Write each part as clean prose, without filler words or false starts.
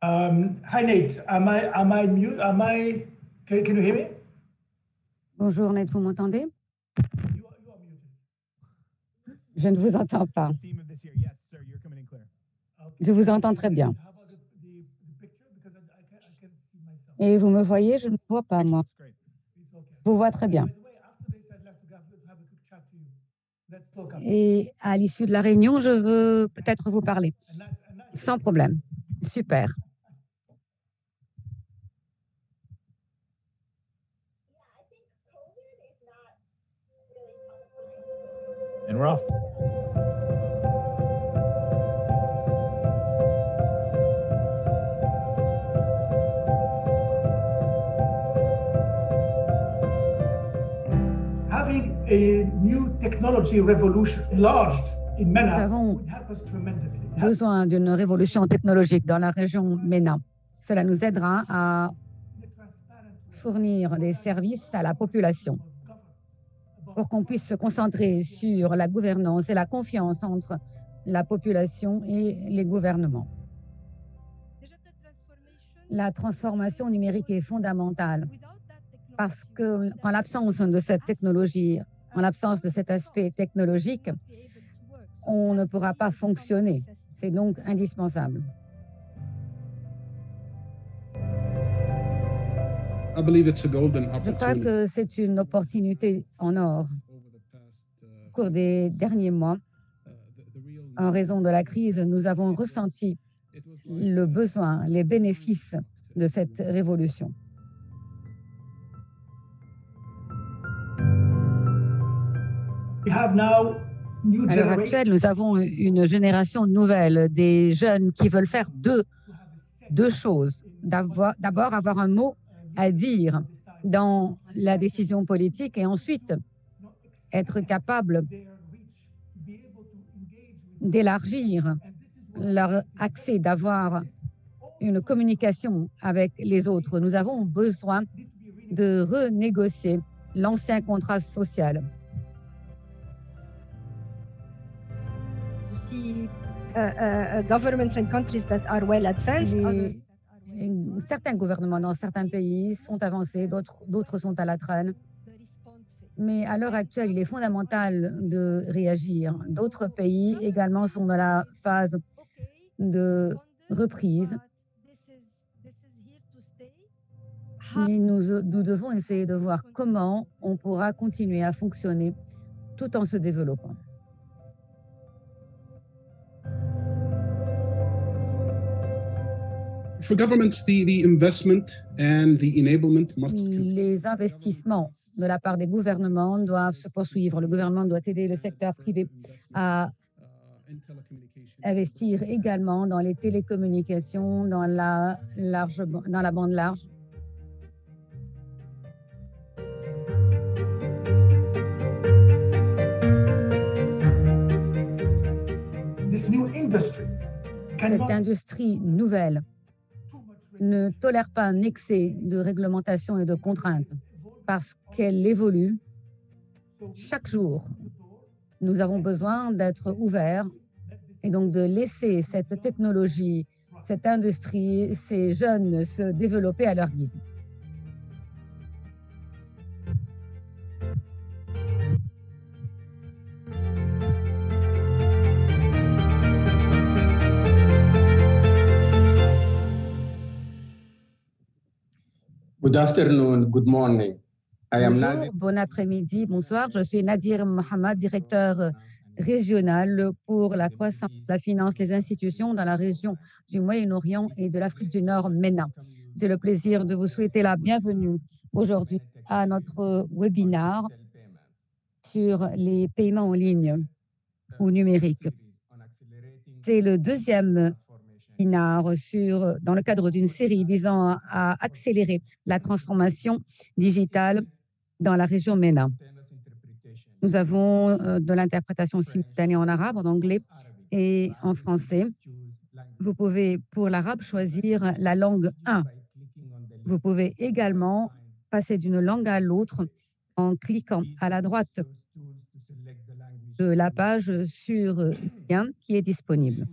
Hi Nate, am I mute? Can you hear me? Bonjour Nate, vous m'entendez? You are muted. Je ne vous entends pas. Theme of this year. Yes, sir, you're coming in clear. Je vous entends très bien. How about the picture? Because I can see myself. Et vous me voyez, je ne vous vois pas, moi. Looks great. It's okay. Je vous vois très bien. By the way, after this, I'd like to have a quick chat to you. Let's talk. Et à l'issue de la réunion, je veux peut-être vous parler. A nice Sans problème. Super. And we're off. Having a new technology revolution launched in Nous MENA avons would help us tremendously. besoin d'une révolution technologique dans la région MENA. Cela nous aidera à fournir des services à la population pour qu'on puisse se concentrer sur la gouvernance et la confiance entre la population et les gouvernements. La transformation numérique est fondamentale parce qu'en l'absence de cette technologie, en l'absence de cet aspect technologique, on ne pourra pas fonctionner. C'est donc indispensable. Je crois que c'est une opportunité en or. Au cours des derniers mois, en raison de la crise, nous avons ressenti le besoin, les bénéfices de cette révolution. We have now new À l'heure generation actuelle, nous avons une génération nouvelle, des jeunes qui veulent faire deux choses. D'abord, avoir un mot à dire dans la décision politique et ensuite être capable d'élargir leur accès, d'avoir une communication avec les autres. Nous avons besoin de renégocier l'ancien contrat social. Governments and countries that are well advanced. Certains gouvernements dans certains pays sont avancés, d'autres sont à la traîne. Mais à l'heure actuelle, il est fondamental de réagir. D'autres pays également sont dans la phase de reprise. Mais nous devons essayer de voir comment on pourra continuer à fonctionner tout en se développant. For governments, the investment and the enablement must continue. Les investissements de la part des gouvernements doivent se poursuivre. Le gouvernement doit aider le secteur privé à investir également dans les télécommunications, dans la bande large. this new industry Cette cannot industrie nouvelle ne tolère pas un excès de réglementation et de contraintes parce qu'elle évolue chaque jour. Nous avons besoin d'être ouverts et donc de laisser cette technologie, cette industrie, ces jeunes se développer à leur guise. Good afternoon, good morning. I am Bonjour, Nadir. bon après-midi, bonsoir. Je suis Nadir Mohamed, directeur régional pour la croissance, la finance, les institutions dans la région du Moyen-Orient et de l'Afrique du Nord, MENA. J'ai le plaisir de vous souhaiter la bienvenue aujourd'hui à notre webinaire sur les paiements en ligne ou numériques. C'est le deuxième webinaire dans le cadre d'une série visant à accélérer la transformation digitale dans la région MENA. Nous avons de l'interprétation simultanée en arabe, en anglais et en français. Vous pouvez, pour l'arabe, choisir la langue 1. Vous pouvez également passer d'une langue à l'autre en cliquant à la droite de la page sur le lien qui est disponible.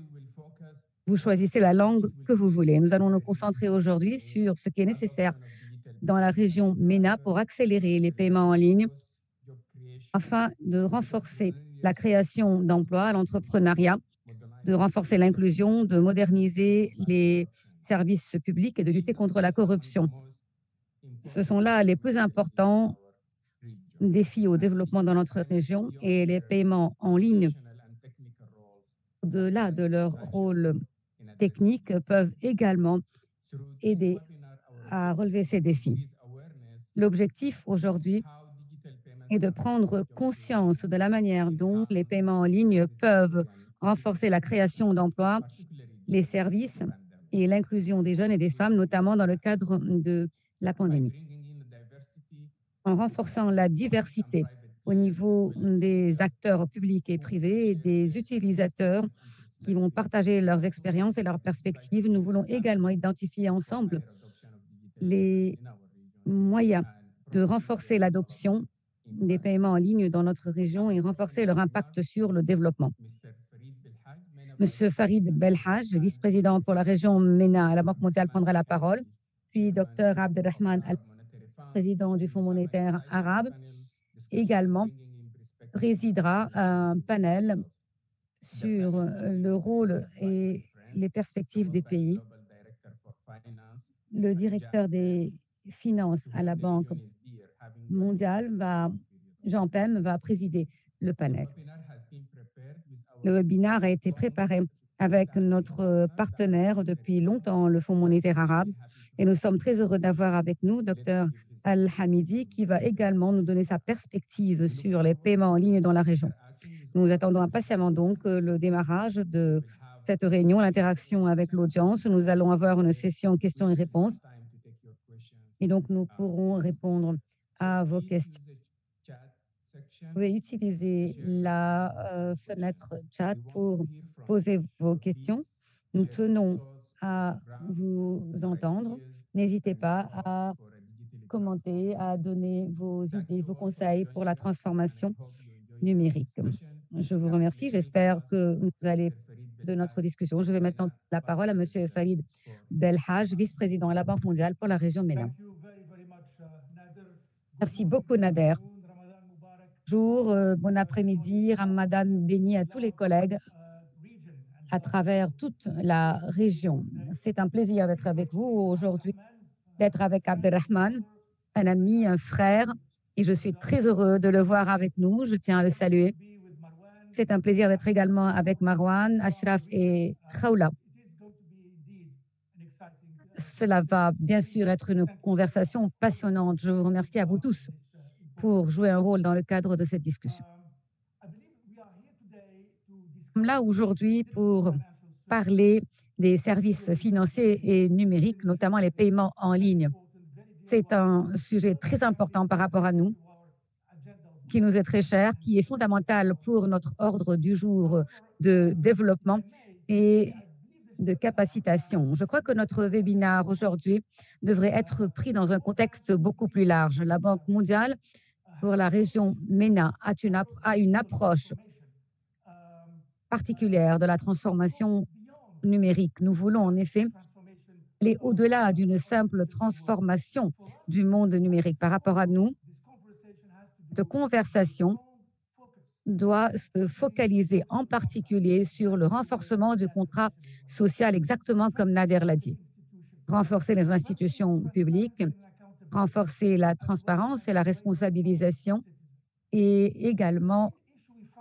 Vous choisissez la langue que vous voulez. Nous allons nous concentrer aujourd'hui sur ce qui est nécessaire dans la région MENA pour accélérer les paiements en ligne afin de renforcer la création d'emplois, l'entrepreneuriat, de renforcer l'inclusion, de moderniser les services publics et de lutter contre la corruption. Ce sont là les plus importants défis au développement dans notre région et les paiements en ligne, au-delà de leur rôle technique, peuvent également aider à relever ces défis. L'objectif aujourd'hui est de prendre conscience de la manière dont les paiements en ligne peuvent renforcer la création d'emplois, les services et l'inclusion des jeunes et des femmes, notamment dans le cadre de la pandémie. En renforçant la diversité au niveau des acteurs publics et privés et des utilisateurs qui vont partager leurs expériences et leurs perspectives, nous voulons également identifier ensemble les moyens de renforcer l'adoption des paiements en ligne dans notre région et renforcer leur impact sur le développement. Monsieur Farid Belhaj, vice-président pour la région MENA à la Banque mondiale, prendra la parole, puis Dr Abdelrahman Al, président du Fonds monétaire arabe, également présidera un panel sur le rôle et les perspectives des pays. Le directeur des finances à la Banque mondiale, Jean Pem, va présider le panel. Le webinaire a été préparé avec notre partenaire depuis longtemps, le Fonds monétaire arabe, et nous sommes très heureux d'avoir avec nous Dr Al-Hamidi, qui va également nous donner sa perspective sur les paiements en ligne dans la région. Nous attendons impatiemment donc le démarrage de cette réunion, l'interaction avec l'audience. Nous allons avoir une session questions et réponses, et donc nous pourrons répondre à vos questions. Vous pouvez utiliser la fenêtre chat pour poser vos questions. Nous tenons à vous entendre. N'hésitez pas à commenter, à donner vos idées, vos conseils pour la transformation numérique. Je vous remercie. J'espère que vous allez de notre discussion. Je vais maintenant la parole à M. Farid Belhaj, vice-président à la Banque mondiale pour la région MENA. Merci beaucoup, Nader. Bonjour, bon après-midi, Ramadan béni à tous les collègues à travers toute la région. C'est un plaisir d'être avec vous aujourd'hui, d'être avec Abdelrahman, un ami, un frère, et je suis très heureux de le voir avec nous. Je tiens à le saluer. C'est un plaisir d'être également avec Marwan, Ashraf et Khawla. Cela va bien sûr être une conversation passionnante. Je vous remercie à vous tous pour jouer un rôle dans le cadre de cette discussion. Nous sommes là aujourd'hui pour parler des services financiers et numériques, notamment les paiements en ligne. C'est un sujet très important par rapport à nous, qui nous est très cher, qui est fondamental pour notre ordre du jour de développement et de capacitation. Je crois que notre webinaire aujourd'hui devrait être pris dans un contexte beaucoup plus large. La Banque mondiale pour la région MENA a une approche particulière de la transformation numérique. Nous voulons en effet aller au-delà d'une simple transformation du monde numérique. Par rapport à nous, cette conversation doit se focaliser en particulier sur le renforcement du contrat social, exactement comme Nader l'a dit. Renforcer les institutions publiques, renforcer la transparence et la responsabilisation et également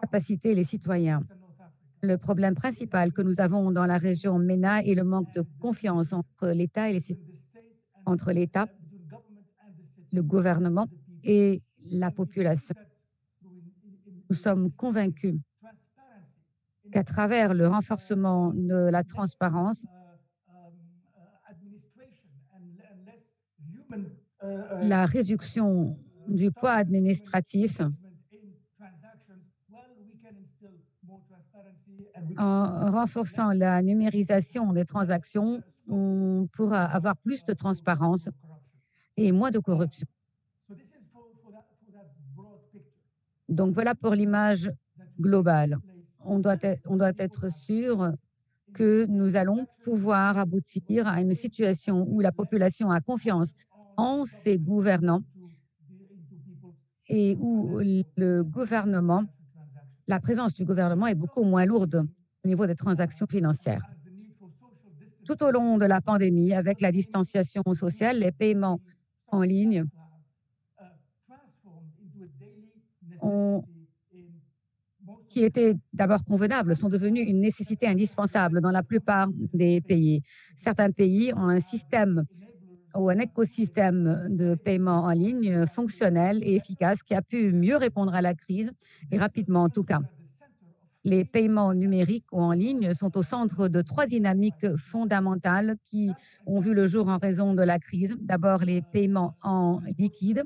capaciter les citoyens. Le problème principal que nous avons dans la région MENA est le manque de confiance entre l'État et les citoyens, entre l'État, le gouvernement et la population. Nous sommes convaincus qu'à travers le renforcement de la transparence, la réduction du poids administratif, en renforçant la numérisation des transactions, on pourra avoir plus de transparence et moins de corruption. Donc voilà pour l'image globale. On doit être sûr que nous allons pouvoir aboutir à une situation où la population a confiance en ses gouvernants et où la présence du gouvernement est beaucoup moins lourde au niveau des transactions financières. Tout au long de la pandémie, avec la distanciation sociale, les paiements en ligne qui étaient d'abord convenables sont devenus une nécessité indispensable dans la plupart des pays. Certains pays ont un système ou un écosystème de paiement en ligne fonctionnel et efficace qui a pu mieux répondre à la crise et rapidement en tout cas. Les paiements numériques ou en ligne sont au centre de 3 dynamiques fondamentales qui ont vu le jour en raison de la crise. D'abord, les paiements en liquide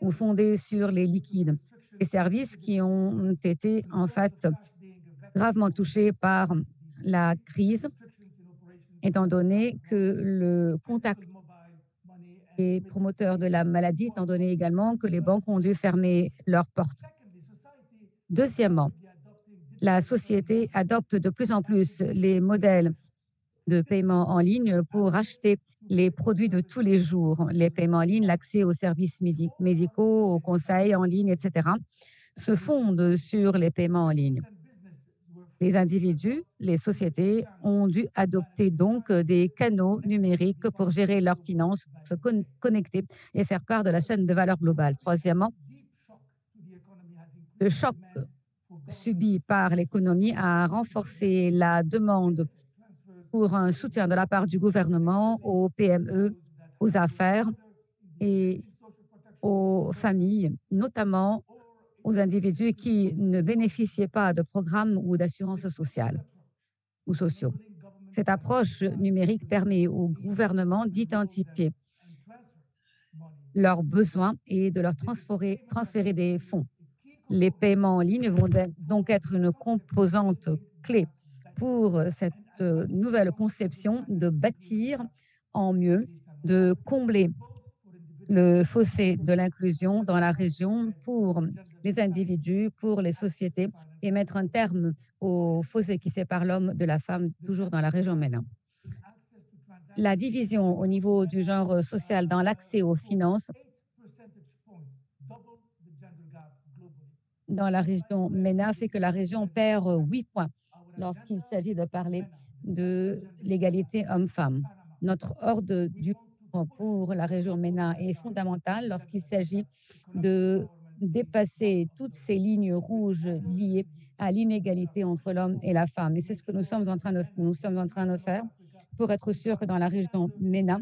ou fondés sur les liquides. Les services qui ont été en fait gravement touchés par la crise, étant donné que le contact des promoteurs de la maladie, étant donné également que les banques ont dû fermer leurs portes. Deuxièmement, la société adopte de plus en plus les modèles de paiement en ligne pour acheter les produits de tous les jours. Les paiements en ligne, l'accès aux services médicaux, aux conseils en ligne, etc., se fondent sur les paiements en ligne. Les individus, les sociétés ont dû adopter donc des canaux numériques pour gérer leurs finances, se connecter et faire part de la chaîne de valeur globale. Troisièmement, le choc subi par l'économie a renforcé la demande pour un soutien de la part du gouvernement aux PME, aux affaires et aux familles, notamment aux individus qui ne bénéficiaient pas de programmes ou d'assurance sociale ou sociaux. Cette approche numérique permet au gouvernement d'identifier leurs besoins et de leur transférer des fonds. Les paiements en ligne vont donc être une composante clé pour cette nouvelle conception de bâtir en mieux, de combler le fossé de l'inclusion dans la région pour les individus, pour les sociétés et mettre un terme au fossé qui sépare l'homme de la femme, toujours dans la région MENA. La division au niveau du genre social dans l'accès aux finances dans la région MENA fait que la région perd 8 points lorsqu'il s'agit de parler de l'égalité homme-femme. Notre ordre du jour pour la région MENA est fondamental lorsqu'il s'agit de dépasser toutes ces lignes rouges liées à l'inégalité entre l'homme et la femme. Et c'est ce que nous sommes en train de faire pour être sûr que dans la région MENA,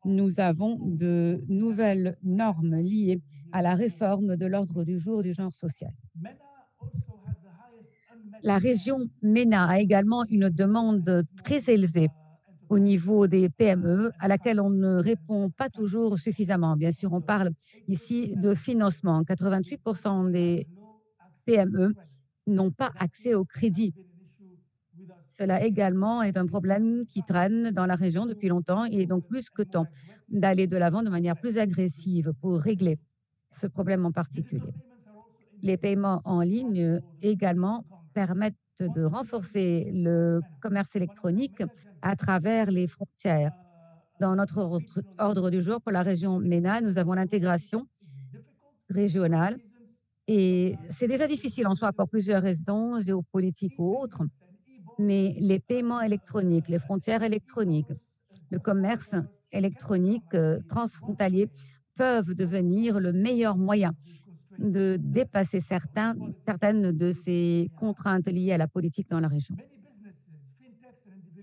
nous avons de nouvelles normes liées à la réforme de l'ordre du jour du genre social. La région MENA a également une demande très élevée au niveau des PME à laquelle on ne répond pas toujours suffisamment. Bien sûr, on parle ici de financement. 88% des PME n'ont pas accès au crédit. Cela également est un problème qui traîne dans la région depuis longtemps et donc plus que temps d'aller de l'avant de manière plus agressive pour régler ce problème en particulier. Les paiements en ligne également permettent de renforcer le commerce électronique à travers les frontières. Dans notre ordre du jour pour la région MENA, nous avons l'intégration régionale et c'est déjà difficile en soi pour plusieurs raisons géopolitiques ou autres. Mais les paiements électroniques, les frontières électroniques, le commerce électronique transfrontalier peuvent devenir le meilleur moyen de dépasser certaines de ces contraintes liées à la politique dans la région.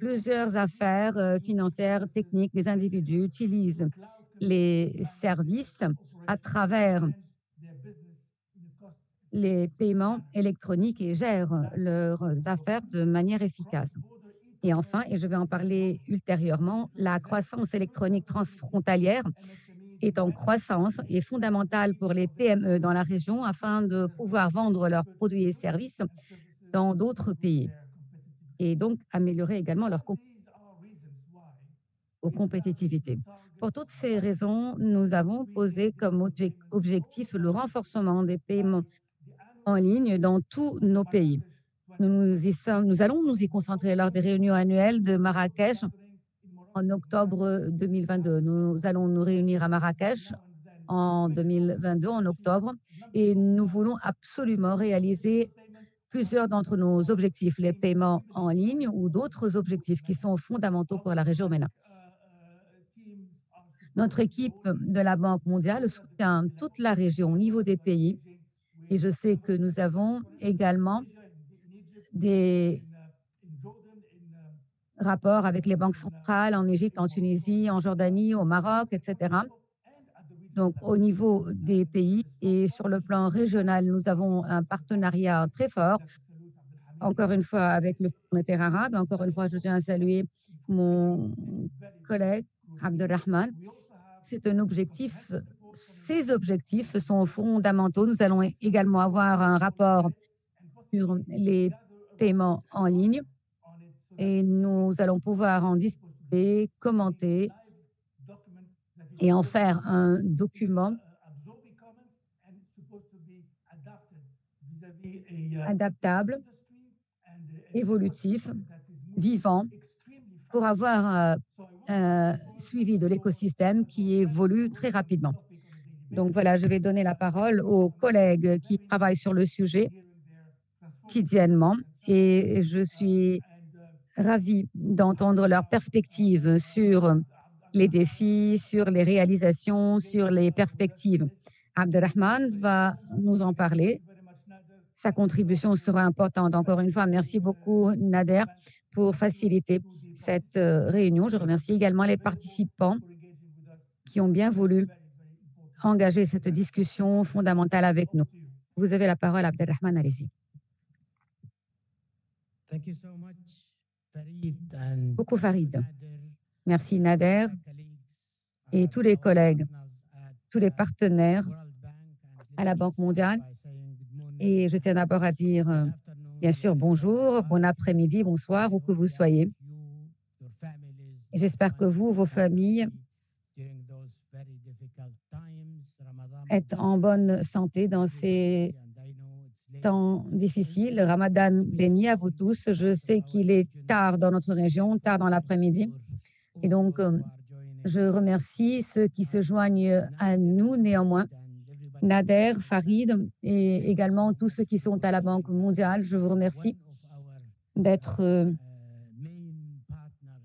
Plusieurs affaires financières, techniques, des individus utilisent les services à travers les paiements électroniques et gèrent leurs affaires de manière efficace. Et enfin, et je vais en parler ultérieurement, la croissance électronique transfrontalière est en croissance et fondamentale pour les PME dans la région afin de pouvoir vendre leurs produits et services dans d'autres pays et donc améliorer également leur compétitivité. Pour toutes ces raisons, nous avons posé comme objectif le renforcement des paiements en ligne dans tous nos pays. Nous allons nous y concentrer lors des réunions annuelles de Marrakech en octobre 2022. Nous allons nous réunir à Marrakech en 2022, en octobre, et nous voulons absolument réaliser plusieurs d'entre nos objectifs, les paiements en ligne ou d'autres objectifs qui sont fondamentaux pour la région MENA. Notre équipe de la Banque mondiale soutient toute la région au niveau des pays et je sais que nous avons également des rapports avec les banques centrales en Égypte, en Tunisie, en Jordanie, au Maroc, etc. Donc, au niveau des pays et sur le plan régional, nous avons un partenariat très fort, encore une fois avec le Fonds monétaire arabe. Encore une fois, je tiens à saluer mon collègue Abdelrahman. C'est un objectif, ces objectifs sont fondamentaux. Nous allons également avoir un rapport sur les paiements en ligne et nous allons pouvoir en discuter, commenter et en faire un document adaptable, évolutif, vivant, pour avoir un suivi de l'écosystème qui évolue très rapidement. Donc voilà, je vais donner la parole aux collègues qui travaillent sur le sujet quotidiennement et je suis ravie d'entendre leurs perspectives sur les défis, sur les réalisations, sur les perspectives. Abdelrahman va nous en parler. Sa contribution sera importante. Encore une fois, merci beaucoup Nader pour faciliter cette réunion. Je remercie également les participants qui ont bien voulu engager cette discussion fondamentale avec nous. Vous avez la parole, Abdelrahman, allez-y. Beaucoup Farid. Merci Nader et tous les collègues, tous les partenaires à la Banque mondiale. Et je tiens d'abord à dire, bien sûr, bonjour, bon après-midi, bonsoir, où que vous soyez. J'espère que vous, vos familles, êtes en bonne santé dans ces temps difficiles. Ramadan béni à vous tous. Je sais qu'il est tard dans notre région, tard dans l'après-midi. Et donc, je remercie ceux qui se joignent à nous néanmoins. Nader, Farid et également tous ceux qui sont à la Banque mondiale. Je vous remercie d'être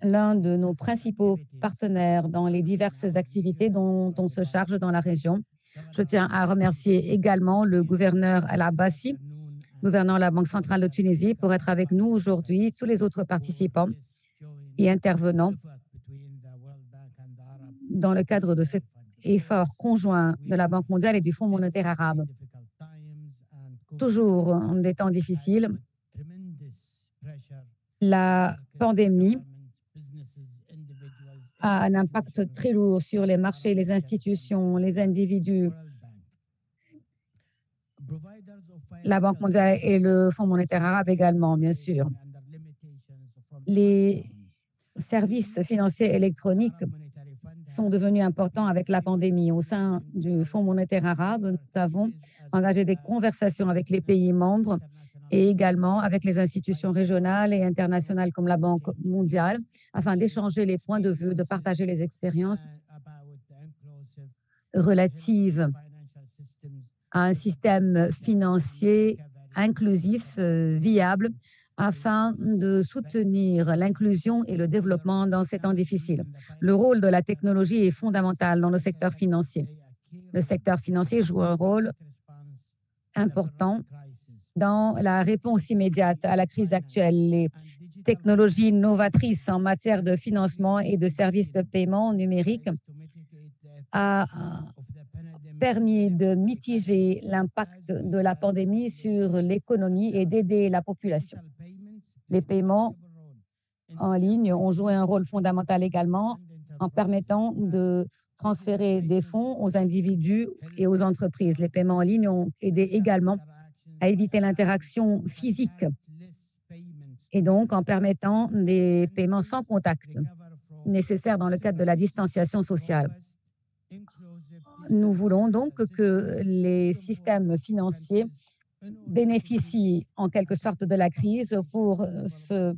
l'un de nos principaux partenaires dans les diverses activités dont on se charge dans la région. Je tiens à remercier également le gouverneur Al-Abbasi, gouverneur de la Banque centrale de Tunisie, pour être avec nous aujourd'hui, tous les autres participants et intervenants dans le cadre de cet effort conjoint de la Banque mondiale et du Fonds monétaire arabe. Toujours en des temps difficiles, la pandémie a un impact très lourd sur les marchés, les institutions, les individus. La Banque mondiale et le Fonds monétaire arabe également, bien sûr. Les services financiers électroniques sont devenus importants avec la pandémie. Au sein du Fonds monétaire arabe, nous avons engagé des conversations avec les pays membres et également avec les institutions régionales et internationales comme la Banque mondiale afin d'échanger les points de vue, de partager les expériences relatives à un système financier inclusif, viable, afin de soutenir l'inclusion et le développement dans ces temps difficiles. Le rôle de la technologie est fondamental dans le secteur financier. Le secteur financier joue un rôle important dans la réponse immédiate à la crise actuelle. Les technologies novatrices en matière de financement et de services de paiement numérique a permis de mitiger l'impact de la pandémie sur l'économie et d'aider la population. Les paiements en ligne ont joué un rôle fondamental également en permettant de transférer des fonds aux individus et aux entreprises. Les paiements en ligne ont aidé également à éviter l'interaction physique et donc en permettant des paiements sans contact nécessaires dans le cadre de la distanciation sociale. Nous voulons donc que les systèmes financiers bénéficient en quelque sorte de la crise pour se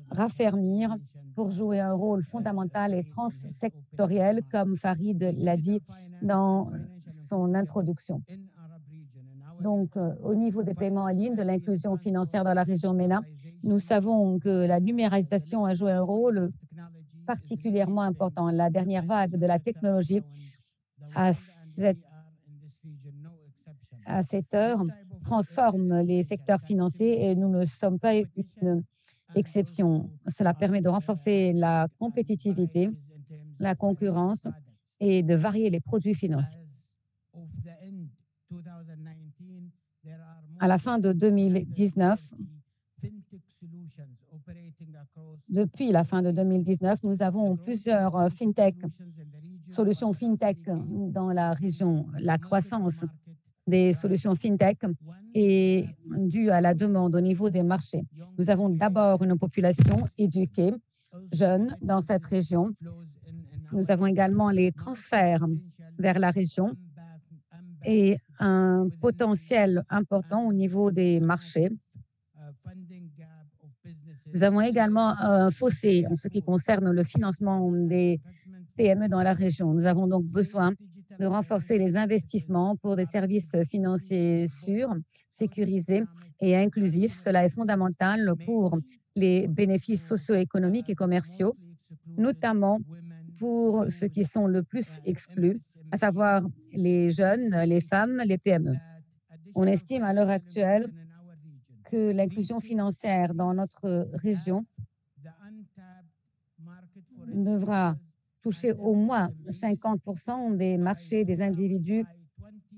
raffermir, pour jouer un rôle fondamental et transsectoriel, comme Farid l'a dit dans son introduction. Donc, au niveau des paiements en ligne, de l'inclusion financière dans la région MENA, nous savons que la numérisation a joué un rôle particulièrement important. La dernière vague de la technologie à cette heure transforme les secteurs financiers et nous ne sommes pas une exception. Cela permet de renforcer la compétitivité, la concurrence et de varier les produits financiers. À la fin de 2019, depuis la fin de 2019, nous avons plusieurs solutions fintech dans la région. La croissance des solutions fintech est due à la demande au niveau des marchés. Nous avons d'abord une population éduquée, jeune dans cette région. Nous avons également les transferts vers la région et un potentiel important au niveau des marchés. Nous avons également un fossé en ce qui concerne le financement des PME dans la région. Nous avons donc besoin de renforcer les investissements pour des services financiers sûrs, sécurisés et inclusifs. Cela est fondamental pour les bénéfices socio-économiques et commerciaux, notamment pour ceux qui sont le plus exclus, à savoir les jeunes, les femmes, les PME. On estime à l'heure actuelle que l'inclusion financière dans notre région devra toucher au moins 50% des marchés des individus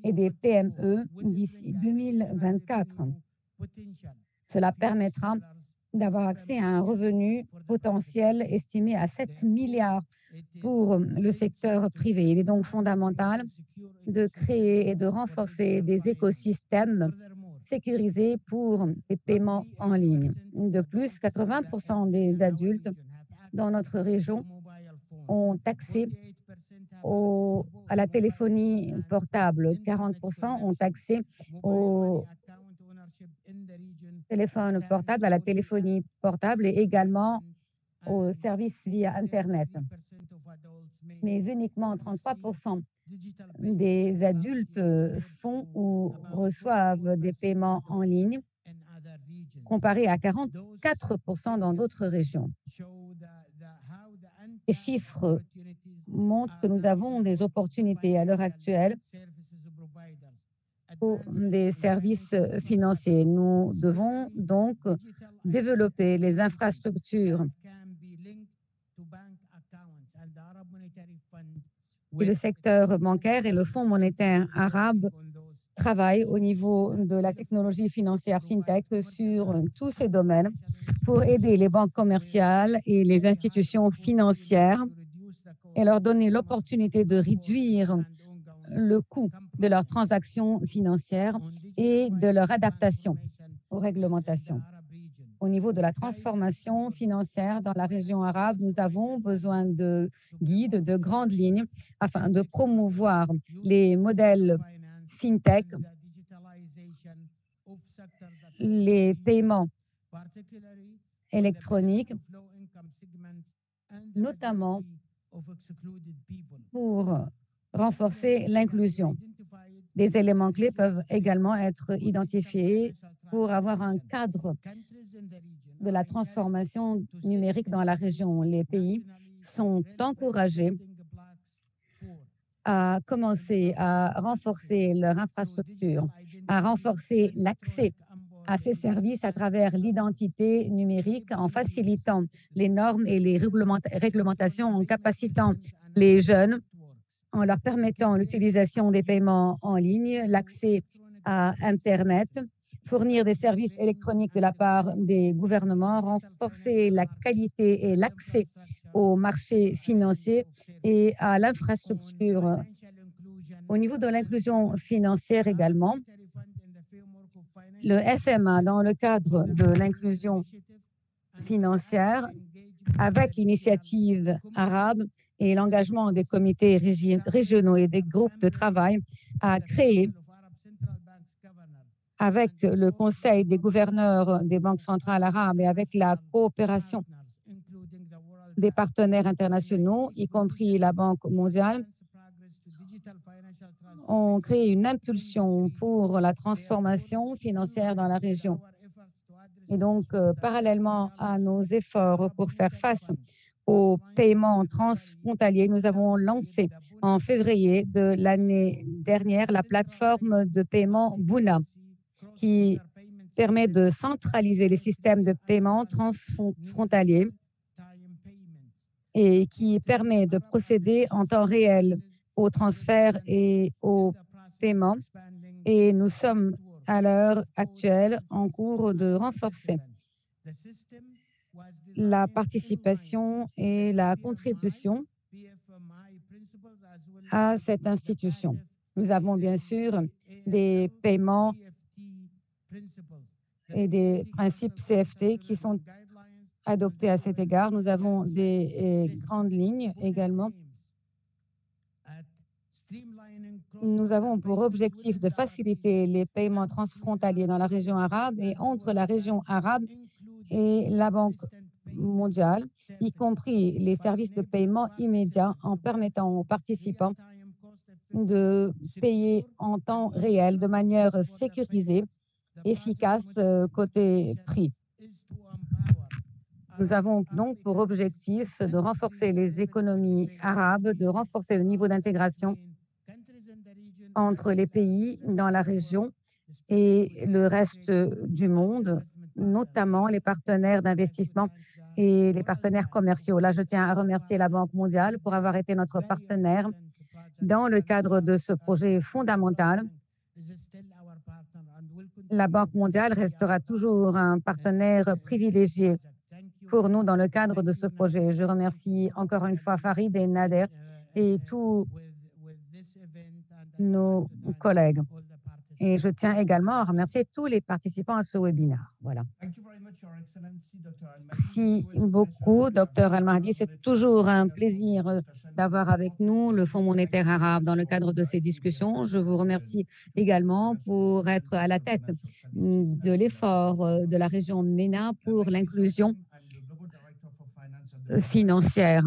et des PME d'ici 2024. Cela permettra d'avoir accès à un revenu potentiel estimé à 7 milliards pour le secteur privé. Il est donc fondamental de créer et de renforcer des écosystèmes sécurisés pour les paiements en ligne. De plus, 80% des adultes dans notre région ont accès à la téléphonie portable. 40% ont accès au téléphone portable, à la téléphonie portable et également aux services via Internet. Mais uniquement 33% des adultes font ou reçoivent des paiements en ligne, comparé à 44% dans d'autres régions. Les chiffres montrent que nous avons des opportunités à l'heure actuelle pour des services financiers. Nous devons donc développer les infrastructures et le secteur bancaire et le Fonds monétaire arabe travaillent au niveau de la technologie financière FinTech sur tous ces domaines pour aider les banques commerciales et les institutions financières et leur donner l'opportunité de réduire le coût de leurs transactions financières et de leur adaptation aux réglementations. Au niveau de la transformation financière dans la région arabe, nous avons besoin de guides, de grandes lignes afin de promouvoir les modèles FinTech, les paiements électroniques, notamment pour renforcer l'inclusion. Des éléments clés peuvent également être identifiés pour avoir un cadre de la transformation numérique dans la région. Les pays sont encouragés à commencer à renforcer leur infrastructure, à renforcer l'accès à ces services à travers l'identité numérique en facilitant les normes et les réglementations, en capacitant les jeunes, en leur permettant l'utilisation des paiements en ligne, l'accès à Internet, fournir des services électroniques de la part des gouvernements, renforcer la qualité et l'accès aux marchés financiers et à l'infrastructure. Au niveau de l'inclusion financière également, le FMA, dans le cadre de l'inclusion financière, avec l'initiative arabe et l'engagement des comités régionaux et des groupes de travail, a créé avec le Conseil des gouverneurs des banques centrales arabes et avec la coopération des partenaires internationaux, y compris la Banque mondiale, ont créé une impulsion pour la transformation financière dans la région. Et donc, parallèlement à nos efforts pour faire face aux paiements transfrontaliers, nous avons lancé en février de l'année dernière la plateforme de paiement Buna, qui permet de centraliser les systèmes de paiement transfrontaliers et qui permet de procéder en temps réel aux transferts et aux paiements. Et nous sommes à l'heure actuelle en cours de renforcer la participation et la contribution à cette institution. Nous avons bien sûr des paiements et des principes CFT qui sont adoptés à cet égard. Nous avons des grandes lignes également. Nous avons pour objectif de faciliter les paiements transfrontaliers dans la région arabe et entre la région arabe et la Banque mondiale, y compris les services de paiement immédiat en permettant aux participants de payer en temps réel de manière sécurisée, efficace côté prix. Nous avons donc pour objectif de renforcer les économies arabes, de renforcer le niveau d'intégration entre les pays dans la région et le reste du monde, notamment les partenaires d'investissement et les partenaires commerciaux. Là, je tiens à remercier la Banque mondiale pour avoir été notre partenaire dans le cadre de ce projet fondamental. La Banque mondiale restera toujours un partenaire privilégié pour nous dans le cadre de ce projet. Je remercie encore une fois Farid et Nader et tous nos collègues. Et je tiens également à remercier tous les participants à ce webinaire. Voilà. Merci beaucoup, Dr Al-Mahdi. C'est toujours un plaisir d'avoir avec nous le Fonds monétaire arabe dans le cadre de ces discussions. Je vous remercie également pour être à la tête de l'effort de la région MENA pour l'inclusion financière.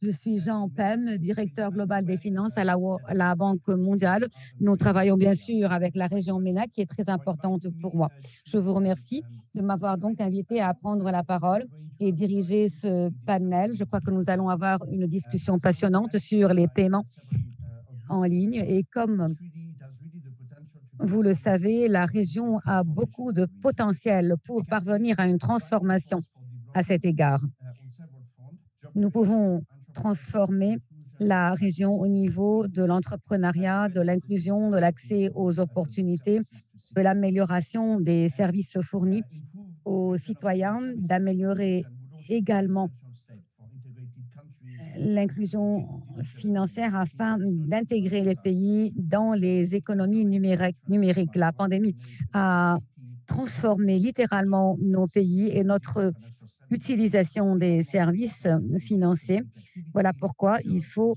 Je suis Jean Pem, directeur global des finances à la Banque mondiale. Nous travaillons bien sûr avec la région MENA qui est très importante pour moi. Je vous remercie de m'avoir donc invité à prendre la parole et diriger ce panel. Je crois que nous allons avoir une discussion passionnante sur les paiements en ligne. Et comme vous le savez, la région a beaucoup de potentiel pour parvenir à une transformation à cet égard. Nous pouvons transformer la région au niveau de l'entrepreneuriat, de l'inclusion, de l'accès aux opportunités, de l'amélioration des services fournis aux citoyens, d'améliorer également l'inclusion financière afin d'intégrer les pays dans les économies numériques. La pandémie a transformé littéralement nos pays et notre utilisation des services financiers. Voilà pourquoi il faut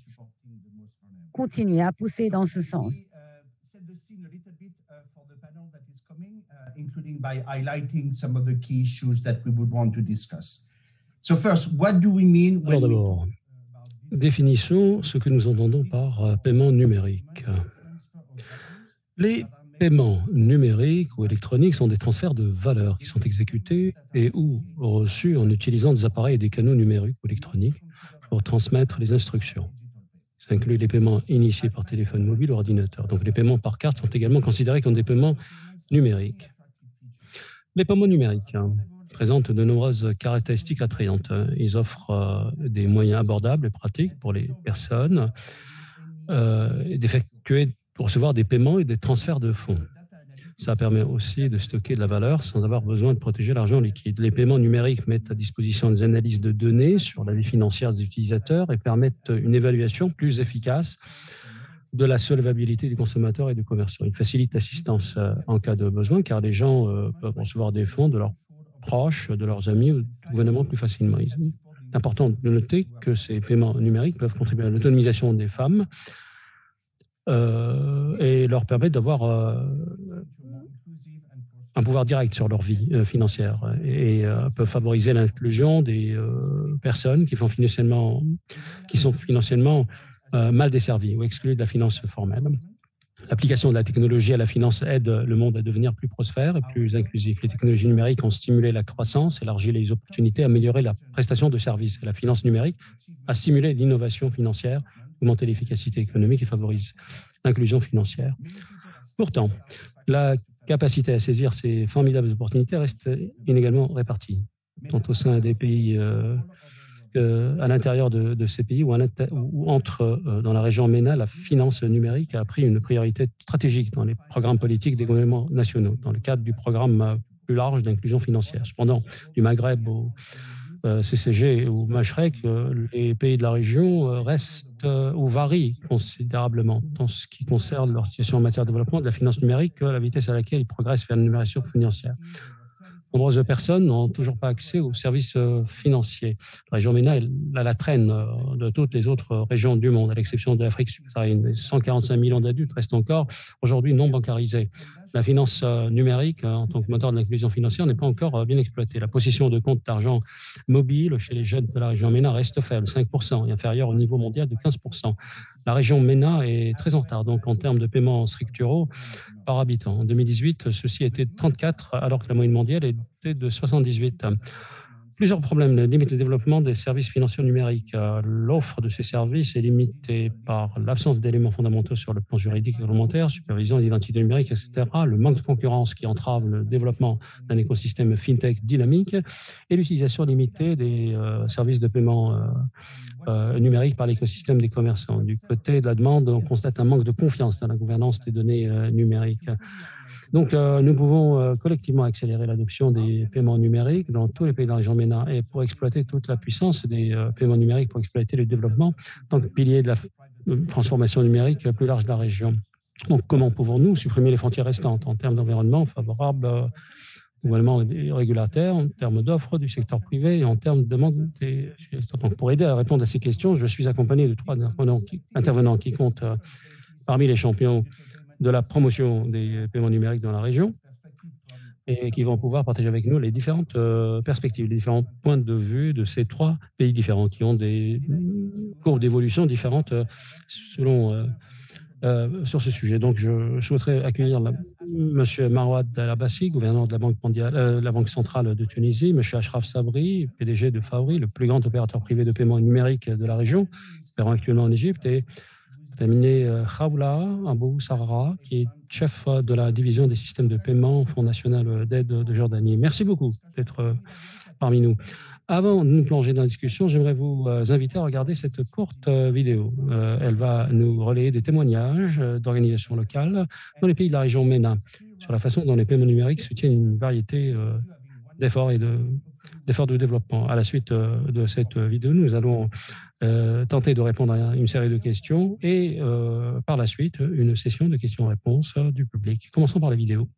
continuer à pousser dans ce sens. Alors d'abord, définissons ce que nous entendons par paiement numérique. Les paiements numériques ou électroniques sont des transferts de valeur qui sont exécutés et ou reçus en utilisant des appareils et des canaux numériques ou électroniques pour transmettre les instructions. Ça inclut les paiements initiés par téléphone mobile ou ordinateur. Donc les paiements par carte sont également considérés comme des paiements numériques. Les paiements numériques présentent de nombreuses caractéristiques attrayantes. Ils offrent des moyens abordables et pratiques pour les personnes d'effectuer, pour recevoir des paiements et des transferts de fonds. Ça permet aussi de stocker de la valeur sans avoir besoin de protéger l'argent liquide. Les paiements numériques mettent à disposition des analyses de données sur la vie financière des utilisateurs et permettent une évaluation plus efficace de la solvabilité du consommateur et du commerçant. Ils facilitent l'assistance en cas de besoin car les gens peuvent recevoir des fonds de leurs proches, de leurs amis ou du gouvernement plus facilement. Il est important de noter que ces paiements numériques peuvent contribuer à l'autonomisation des femmes et leur permettent d'avoir un pouvoir direct sur leur vie financière et peuvent favoriser l'inclusion des personnes qui sont financièrement mal desservies ou exclues de la finance formelle. L'application de la technologie à la finance aide le monde à devenir plus prospère et plus inclusif. Les technologies numériques ont stimulé la croissance, élargi les opportunités, amélioré la prestation de services. La finance numérique a stimulé l'innovation financière, augmenté l'efficacité économique et favorise l'inclusion financière. Pourtant, la capacité à saisir ces formidables opportunités reste inégalement répartie, tant au sein des pays à l'intérieur de ces pays ou entre dans la région MENA, la finance numérique a pris une priorité stratégique dans les programmes politiques des gouvernements nationaux, dans le cadre du programme plus large d'inclusion financière. Cependant, du Maghreb au CCG ou Mashrek, les pays de la région restent ou varient considérablement dans ce qui concerne leur situation en matière de développement de la finance numérique, la vitesse à laquelle ils progressent vers la numérisation financière. Nombreuses personnes n'ont toujours pas accès aux services financiers. La région MENA est à la traîne de toutes les autres régions du monde, à l'exception de l'Afrique subsaharienne. 145 millions d'adultes restent encore aujourd'hui non bancarisés. La finance numérique, en tant que moteur de l'inclusion financière, n'est pas encore bien exploitée. La possession de comptes d'argent mobile chez les jeunes de la région MENA reste faible, 5%, et inférieure au niveau mondial de 15%. La région MENA est très en retard, donc en termes de paiements structuraux par habitant. En 2018, ceci était 34, alors que la moyenne mondiale était de 78. Plusieurs problèmes limitent le développement des services financiers numériques. L'offre de ces services est limitée par l'absence d'éléments fondamentaux sur le plan juridique et réglementaire, supervision et l'identité numérique, etc., le manque de concurrence qui entrave le développement d'un écosystème fintech dynamique et l'utilisation limitée des services de paiement numérique par l'écosystème des commerçants. Du côté de la demande, on constate un manque de confiance dans la gouvernance des données numériques. Donc, nous pouvons collectivement accélérer l'adoption des paiements numériques dans tous les pays de la région MENA et pour exploiter toute la puissance des paiements numériques, pour exploiter le développement en tant que pilier de la transformation numérique plus large de la région. Donc, comment pouvons-nous supprimer les frontières restantes en termes d'environnement favorable également régulataire, en termes d'offres du secteur privé et en termes de demande des... Donc, pour aider à répondre à ces questions, je suis accompagné de 3 intervenants qui comptent parmi les champions de la promotion des paiements numériques dans la région et qui vont pouvoir partager avec nous les différentes perspectives, les différents points de vue de ces 3 pays différents qui ont des courbes d'évolution différentes selon... sur ce sujet. Donc, je souhaiterais accueillir M. Marouad Al-Abbassi, gouverneur de la Banque mondiale, la Banque centrale de Tunisie, M. Ashraf Sabri, PDG de Fawry, le plus grand opérateur privé de paiement numérique de la région, opérant actuellement en Égypte, et terminé Khawla Abou Sarra, qui est chef de la division des systèmes de paiement au Fonds national d'aide de Jordanie. Merci beaucoup d'être parmi nous. Avant de nous plonger dans la discussion, j'aimerais vous inviter à regarder cette courte vidéo. Elle va nous relayer des témoignages d'organisations locales dans les pays de la région MENA sur la façon dont les paiements numériques soutiennent une variété d'efforts et d'efforts de développement. À la suite de cette vidéo, nous allons tenter de répondre à une série de questions et par la suite, une session de questions-réponses du public. Commençons par la vidéo.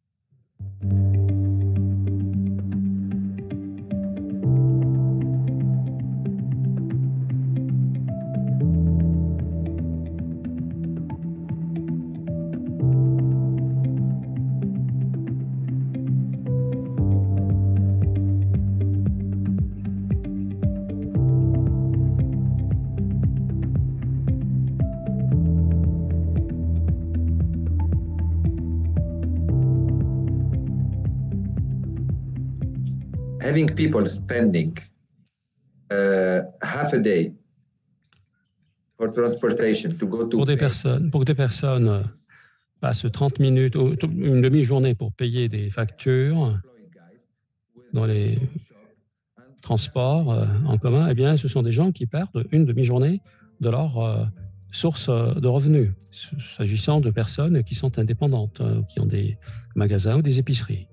Having people spending half a day for transportation to go to pour que des personnes passent 30 minutes ou une demi-journée pour payer des factures dans les transports en commun, eh bien, ce sont des gens qui perdent une demi-journée de leur source de revenus, s'agissant de personnes qui sont indépendantes, qui ont des magasins ou des épiceries.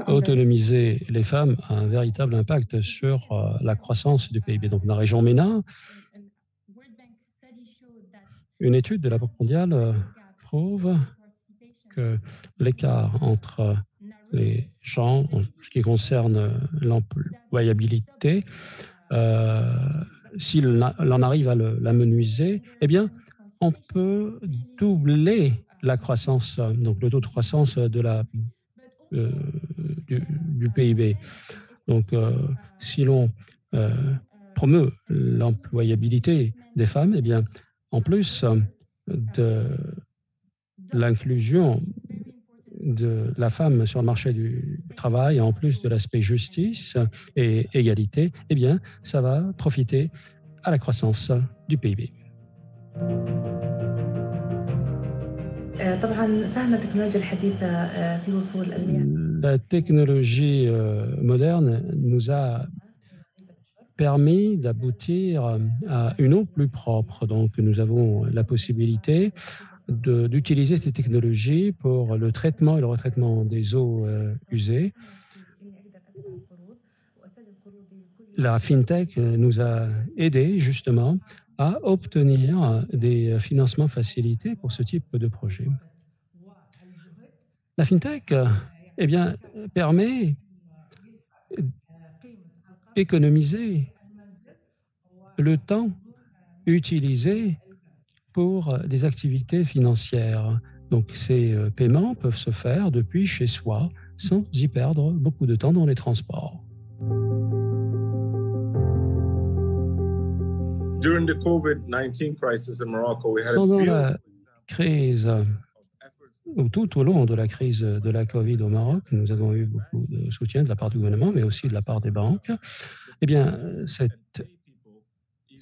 Autonomiser les femmes a un véritable impact sur la croissance du PIB. Donc, dans la région MENA, une étude de la Banque mondiale prouve que l'écart entre les gens en ce qui concerne l'employabilité, s'il en arrive à l'amenuiser, eh bien, on peut doubler la croissance, donc le taux de croissance de du PIB. Donc, si l'on promeut l'employabilité des femmes, eh bien, en plus de l'inclusion de la femme sur le marché du travail, en plus de l'aspect justice et égalité, eh bien, ça va profiter à la croissance du PIB. La technologie moderne nous a permis d'aboutir à une eau plus propre. Donc, nous avons la possibilité d'utiliser ces technologies pour le traitement et le retraitement des eaux usées. La FinTech nous a aidés justement à obtenir des financements facilités pour ce type de projet. La FinTech eh bien, permet d'économiser le temps utilisé pour des activités financières. Donc, ces paiements peuvent se faire depuis chez soi sans y perdre beaucoup de temps dans les transports. Pendant la crise, ou tout au long de la crise de la COVID au Maroc, nous avons eu beaucoup de soutien de la part du gouvernement, mais aussi de la part des banques. Eh bien, cette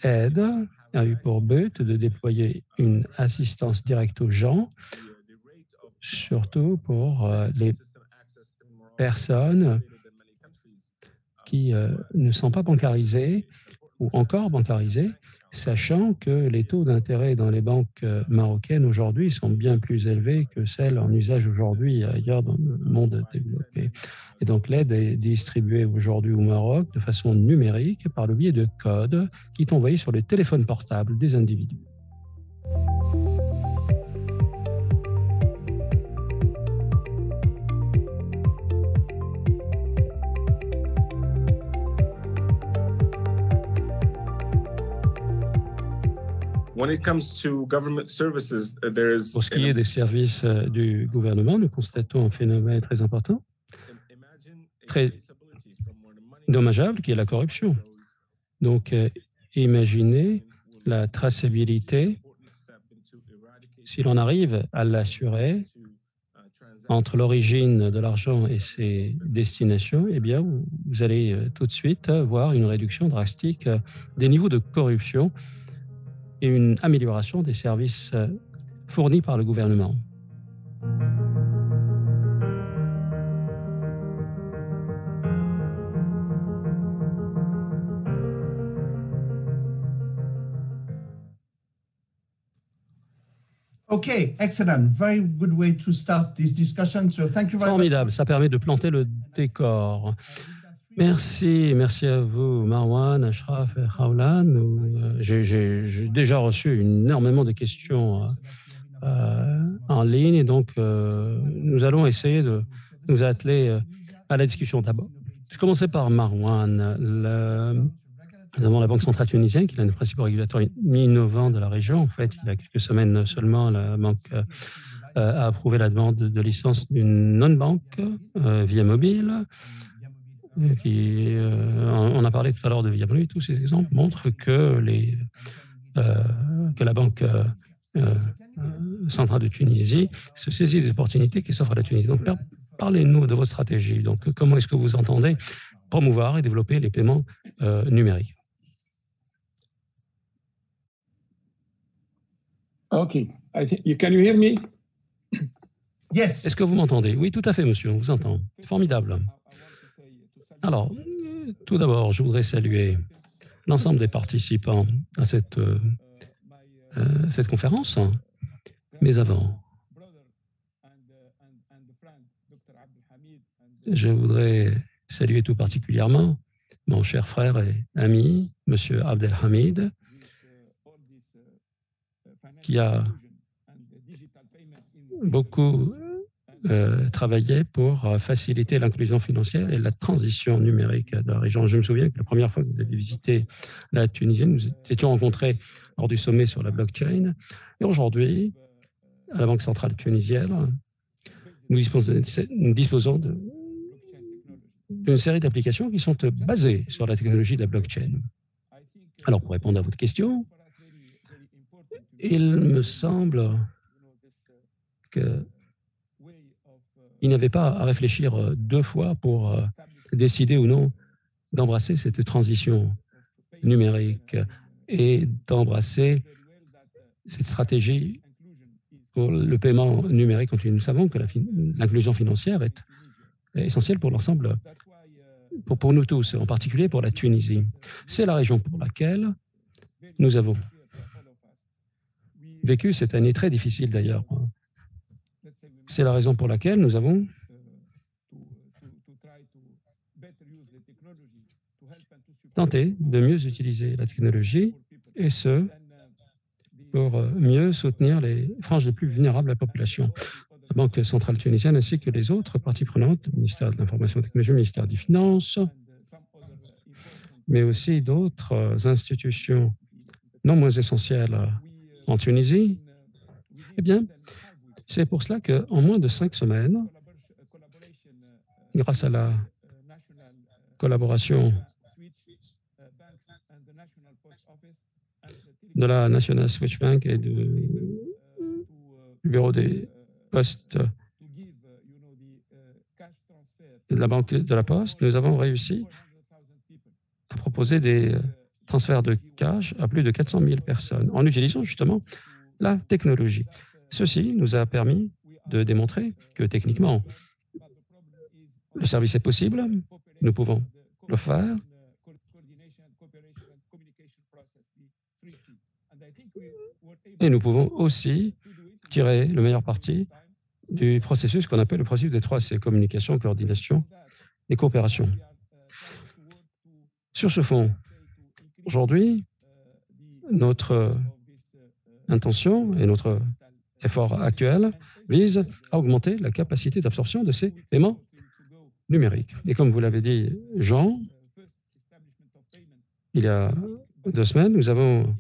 aide a eu pour but de déployer une assistance directe aux gens, surtout pour les personnes qui ne sont pas bancarisées ou encore bancarisées, sachant que les taux d'intérêt dans les banques marocaines aujourd'hui sont bien plus élevés que celles en usage aujourd'hui ailleurs dans le monde développé. Et donc l'aide est distribuée aujourd'hui au Maroc de façon numérique par le biais de codes qui sont envoyés sur le téléphone portable des individus. Pour ce qui est des services du gouvernement, nous constatons un phénomène très important, très dommageable, qui est la corruption. Donc, imaginez la traçabilité, si l'on arrive à l'assurer entre l'origine de l'argent et ses destinations, eh bien, vous allez tout de suite voir une réduction drastique des niveaux de corruption et une amélioration des services fournis par le gouvernement. Okay, excellent. Very good way to start this discussion. So thank you very much. Formidable, ça permet de planter le décor. Merci à vous, Marwan, Ashraf et Khawlan. J'ai déjà reçu énormément de questions en ligne, et donc nous allons essayer de nous atteler à la discussion d'abord. Je commençais par Marwan. Nous avons la Banque centrale tunisienne, qui est l'un des principaux régulateurs innovants de la région. En fait, il y a quelques semaines seulement, la banque a approuvé la demande de licence d'une non-banque, Via Mobile. On a parlé tout à l'heure de Via Mobile. Tous ces exemples montrent que la Banque centrale de Tunisie se saisit des opportunités qui s'offrent à la Tunisie. Donc, parlez-nous de votre stratégie. Donc, comment est-ce que vous entendez promouvoir et développer les paiements numériques? Okay. Can you hear me? Yes. Est-ce que vous m'entendez? Oui, tout à fait, monsieur, on vous entend. Formidable. Alors, tout d'abord, je voudrais saluer l'ensemble des participants à cette conférence. Mais avant, Je voudrais saluer tout particulièrement mon cher frère et ami, M. Abdelhamid, qui a beaucoup travaillé pour faciliter l'inclusion financière et la transition numérique de la région. Je me souviens que la première fois que vous avez visité la Tunisie, nous étions rencontrés lors du sommet sur la blockchain. Et aujourd'hui, à la Banque centrale tunisienne, nous disposons d'une série d'applications qui sont basées sur la technologie de la blockchain. Alors, pour répondre à votre question, il me semble qu'il n'y avait pas à réfléchir deux fois pour décider ou non d'embrasser cette transition numérique et d'embrasser cette stratégie pour le paiement numérique. Nous savons que l'inclusion financière est essentielle pour l'ensemble, pour nous tous, en particulier pour la Tunisie. C'est la région pour laquelle nous avons vécu cette année très difficile d'ailleurs. C'est la raison pour laquelle nous avons tenté de mieux utiliser la technologie et ce, pour mieux soutenir les franges les plus vulnérables de la population. La Banque centrale tunisienne ainsi que les autres parties prenantes, le ministère de l'Information et de la Technologie, le ministère des Finances, mais aussi d'autres institutions non moins essentielles en Tunisie, eh bien, c'est pour cela qu'en moins de 5 semaines, grâce à la collaboration de la National Switch Bank et du Bureau des Postes et de la Banque de la Poste, nous avons réussi à proposer des transferts de cash à plus de 400 000 personnes en utilisant justement la technologie. Ceci nous a permis de démontrer que techniquement, le service est possible, nous pouvons le faire. Et nous pouvons aussi tirer le meilleur parti du processus qu'on appelle le processus des 3C, communication, coordination et coopération. Sur ce fond, aujourd'hui, notre intention et notre effort actuel vise à augmenter la capacité d'absorption de ces paiements numériques. Et comme vous l'avez dit, Jean, il y a 2 semaines, nous avons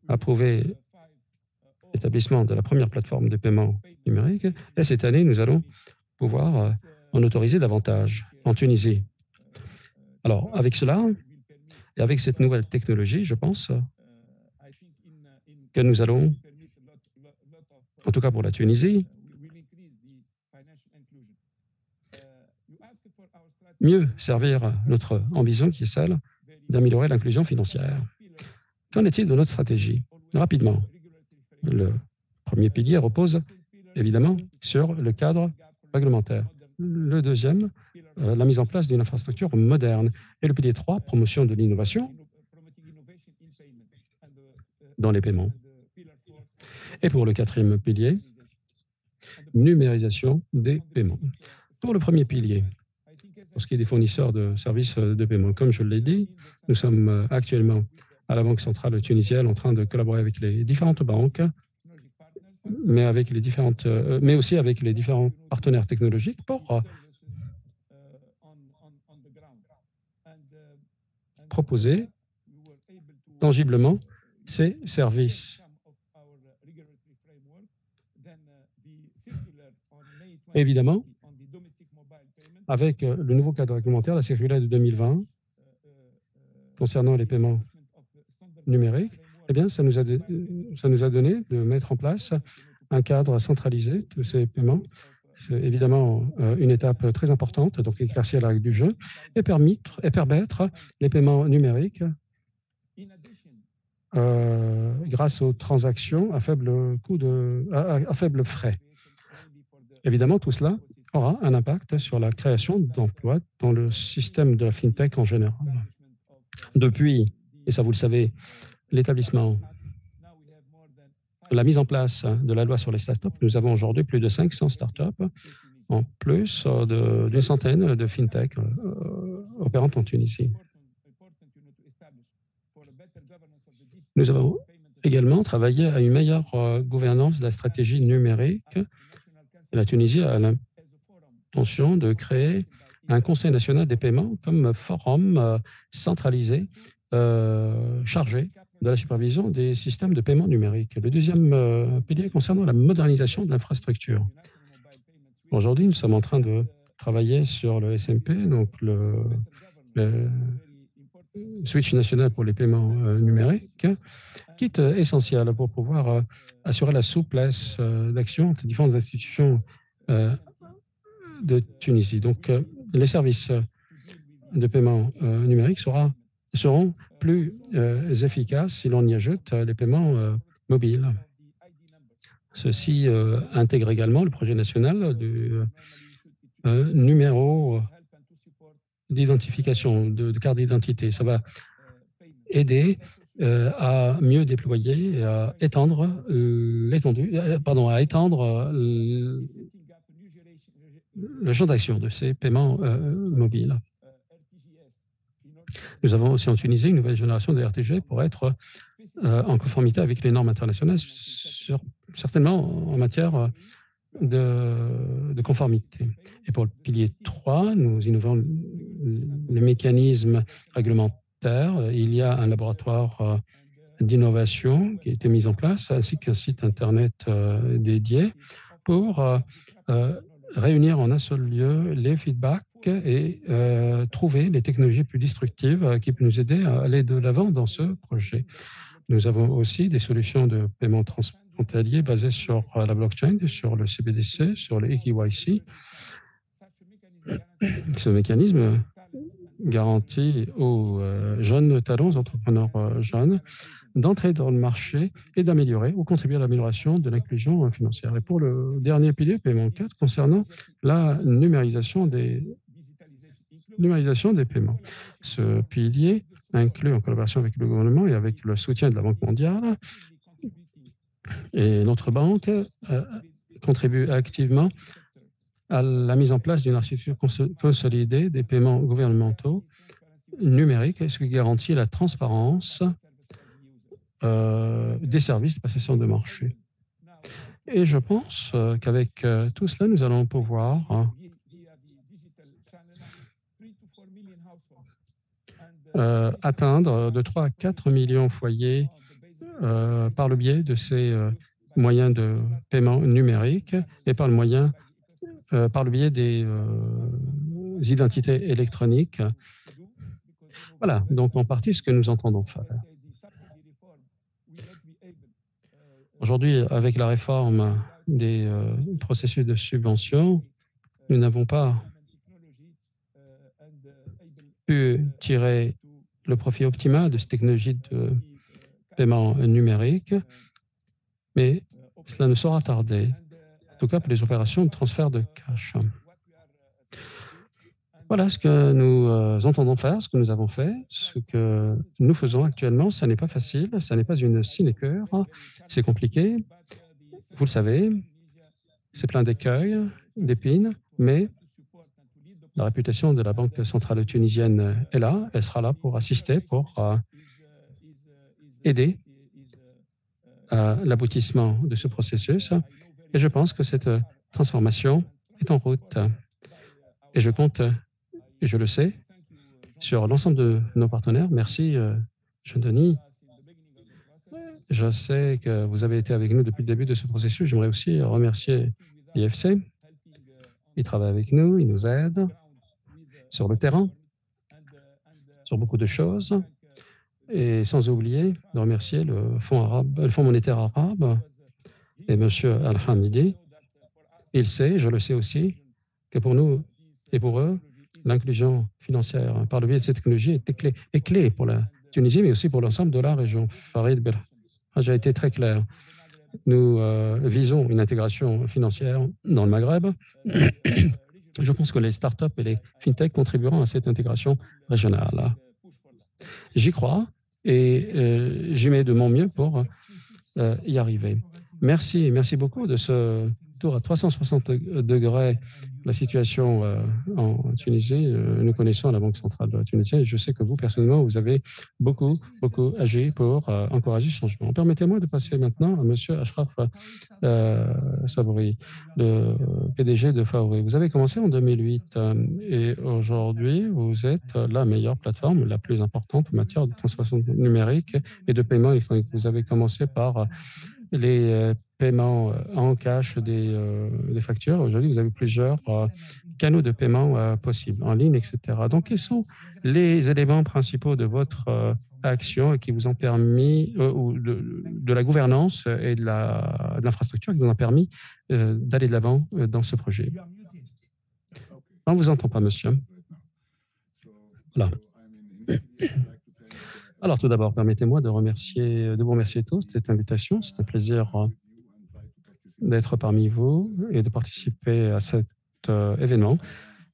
approuvé l'établissement de la première plateforme de paiement numérique et cette année, nous allons pouvoir en autoriser davantage en Tunisie. Alors, avec cela et avec cette nouvelle technologie, je pense que nous allons, en tout cas pour la Tunisie, mieux servir notre ambition qui est celle d'améliorer l'inclusion financière. Qu'en est-il de notre stratégie? Rapidement, le premier pilier repose évidemment sur le cadre réglementaire. Le deuxième, la mise en place d'une infrastructure moderne. Et le pilier 3, promotion de l'innovation dans les paiements. Et pour le 4e pilier, numérisation des paiements. Pour le premier pilier, pour ce qui est des fournisseurs de services de paiement, comme je l'ai dit, nous sommes actuellement à la Banque centrale tunisienne en train de collaborer avec les différentes banques, mais aussi avec les différents partenaires technologiques pour proposer tangiblement ces services. Évidemment, avec le nouveau cadre réglementaire, la circulaire de 2020, concernant les paiements numériques, eh bien, ça nous a donné de mettre en place un cadre centralisé de ces paiements. C'est évidemment une étape très importante, donc éclaircir la règle du jeu et permettre les paiements numériques grâce aux transactions à faible coût à faible frais. Évidemment, tout cela aura un impact sur la création d'emplois dans le système de la FinTech en général. Depuis, et ça vous le savez, l'établissement, la mise en place de la loi sur les startups, nous avons aujourd'hui plus de 500 startups en plus d'une centaine de fintech opérantes en Tunisie. Nous avons également travaillé à une meilleure gouvernance de la stratégie numérique. La Tunisie a l'intention de créer un Conseil national des paiements comme forum centralisé chargé de la supervision des systèmes de paiement numérique. Le deuxième pilier concernant la modernisation de l'infrastructure. Aujourd'hui, nous sommes en train de travailler sur le SMP, donc le switch national pour les paiements numériques, qui est essentiel pour pouvoir assurer la souplesse d'action des différentes institutions de Tunisie. Donc, les services de paiement numérique seront plus efficaces si l'on y ajoute les paiements mobiles. Ceci intègre également le projet national du numéro d'identification, de carte d'identité. Ça va aider à mieux déployer et à étendre le champ d'action de ces paiements mobiles. Nous avons aussi en Tunisie une nouvelle génération de RTG pour être en conformité avec les normes internationales, certainement en matière de conformité. Et pour le pilier 3, nous innovons les mécanismes réglementaires. Il y a un laboratoire d'innovation qui a été mis en place, ainsi qu'un site Internet dédié pour réunir en un seul lieu les feedbacks et trouver les technologies plus destructives qui peuvent nous aider à aller de l'avant dans ce projet. Nous avons aussi des solutions de paiement transfrontalier basées sur la blockchain, sur le CBDC, sur le KYC. Ce mécanisme garantit aux jeunes talents, aux entrepreneurs jeunes, d'entrer dans le marché et d'améliorer ou contribuer à l'amélioration de l'inclusion financière. Et pour le dernier pilier, paiement 4, concernant la numérisation des paiements. Ce pilier inclut, en collaboration avec le gouvernement et avec le soutien de la Banque mondiale, et notre banque contribue activement à la mise en place d'une architecture consolidée des paiements gouvernementaux numériques, ce qui garantit la transparence des services de passation de marché. Et je pense qu'avec tout cela, nous allons pouvoir atteindre de 3 à 4 millions de foyers par le biais de ces moyens de paiement numérique et par le biais des identités électroniques. Voilà, donc en partie ce que nous entendons faire. Aujourd'hui, avec la réforme des processus de subvention, nous n'avons pas pu tirer le profit optimal de ces technologies de paiement numérique, mais cela ne saura tarder, en tout cas pour les opérations de transfert de cash. Voilà ce que nous entendons faire, ce que nous avons fait, ce que nous faisons actuellement. Ça n'est pas facile, ça n'est pas une sinécure, c'est compliqué, vous le savez, c'est plein d'écueils, d'épines, mais la réputation de la Banque centrale tunisienne est là, elle sera là pour assister, pour aider à l'aboutissement de ce processus. Et je pense que cette transformation est en route. Et je compte, et je le sais, sur l'ensemble de nos partenaires. Merci, Jean-Denis. Je sais que vous avez été avec nous depuis le début de ce processus. J'aimerais aussi remercier l'IFC. Ils travaillent avec nous, ils nous aident sur le terrain, sur beaucoup de choses. Et sans oublier de remercier le Fonds monétaire arabe et M. Al-Hamidi. Il sait, je le sais aussi, que pour nous et pour eux, l'inclusion financière par le biais de cette technologie est clé pour la Tunisie, mais aussi pour l'ensemble de la région. Farid Belhaj a été très clair. Nous visons une intégration financière dans le Maghreb. Je pense que les startups et les fintechs contribueront à cette intégration régionale. J'y crois et j'y mets de mon mieux pour y arriver. Merci beaucoup de ce tour à 360 degrés la situation en Tunisie. Nous connaissons la Banque centrale de la Tunisie et je sais que vous, personnellement, vous avez beaucoup agi pour encourager ce changement. Permettez-moi de passer maintenant à M. Ashraf Sabouri, le PDG de Fawry. Vous avez commencé en 2008 et aujourd'hui, vous êtes la meilleure plateforme, la plus importante en matière de transformation numérique et de paiement électronique. Vous avez commencé par les paiements en cash des factures. Aujourd'hui, vous avez plusieurs canaux de paiement possibles, en ligne, etc. Donc, quels sont les éléments principaux de votre action qui vous ont permis, ou de la gouvernance et de l'infrastructure qui vous ont permis d'aller de l'avant dans ce projet? On ne vous entend pas, monsieur. Voilà. Alors, tout d'abord, permettez-moi de vous remercier tous de cette invitation. C'est un plaisir d'être parmi vous et de participer à cet événement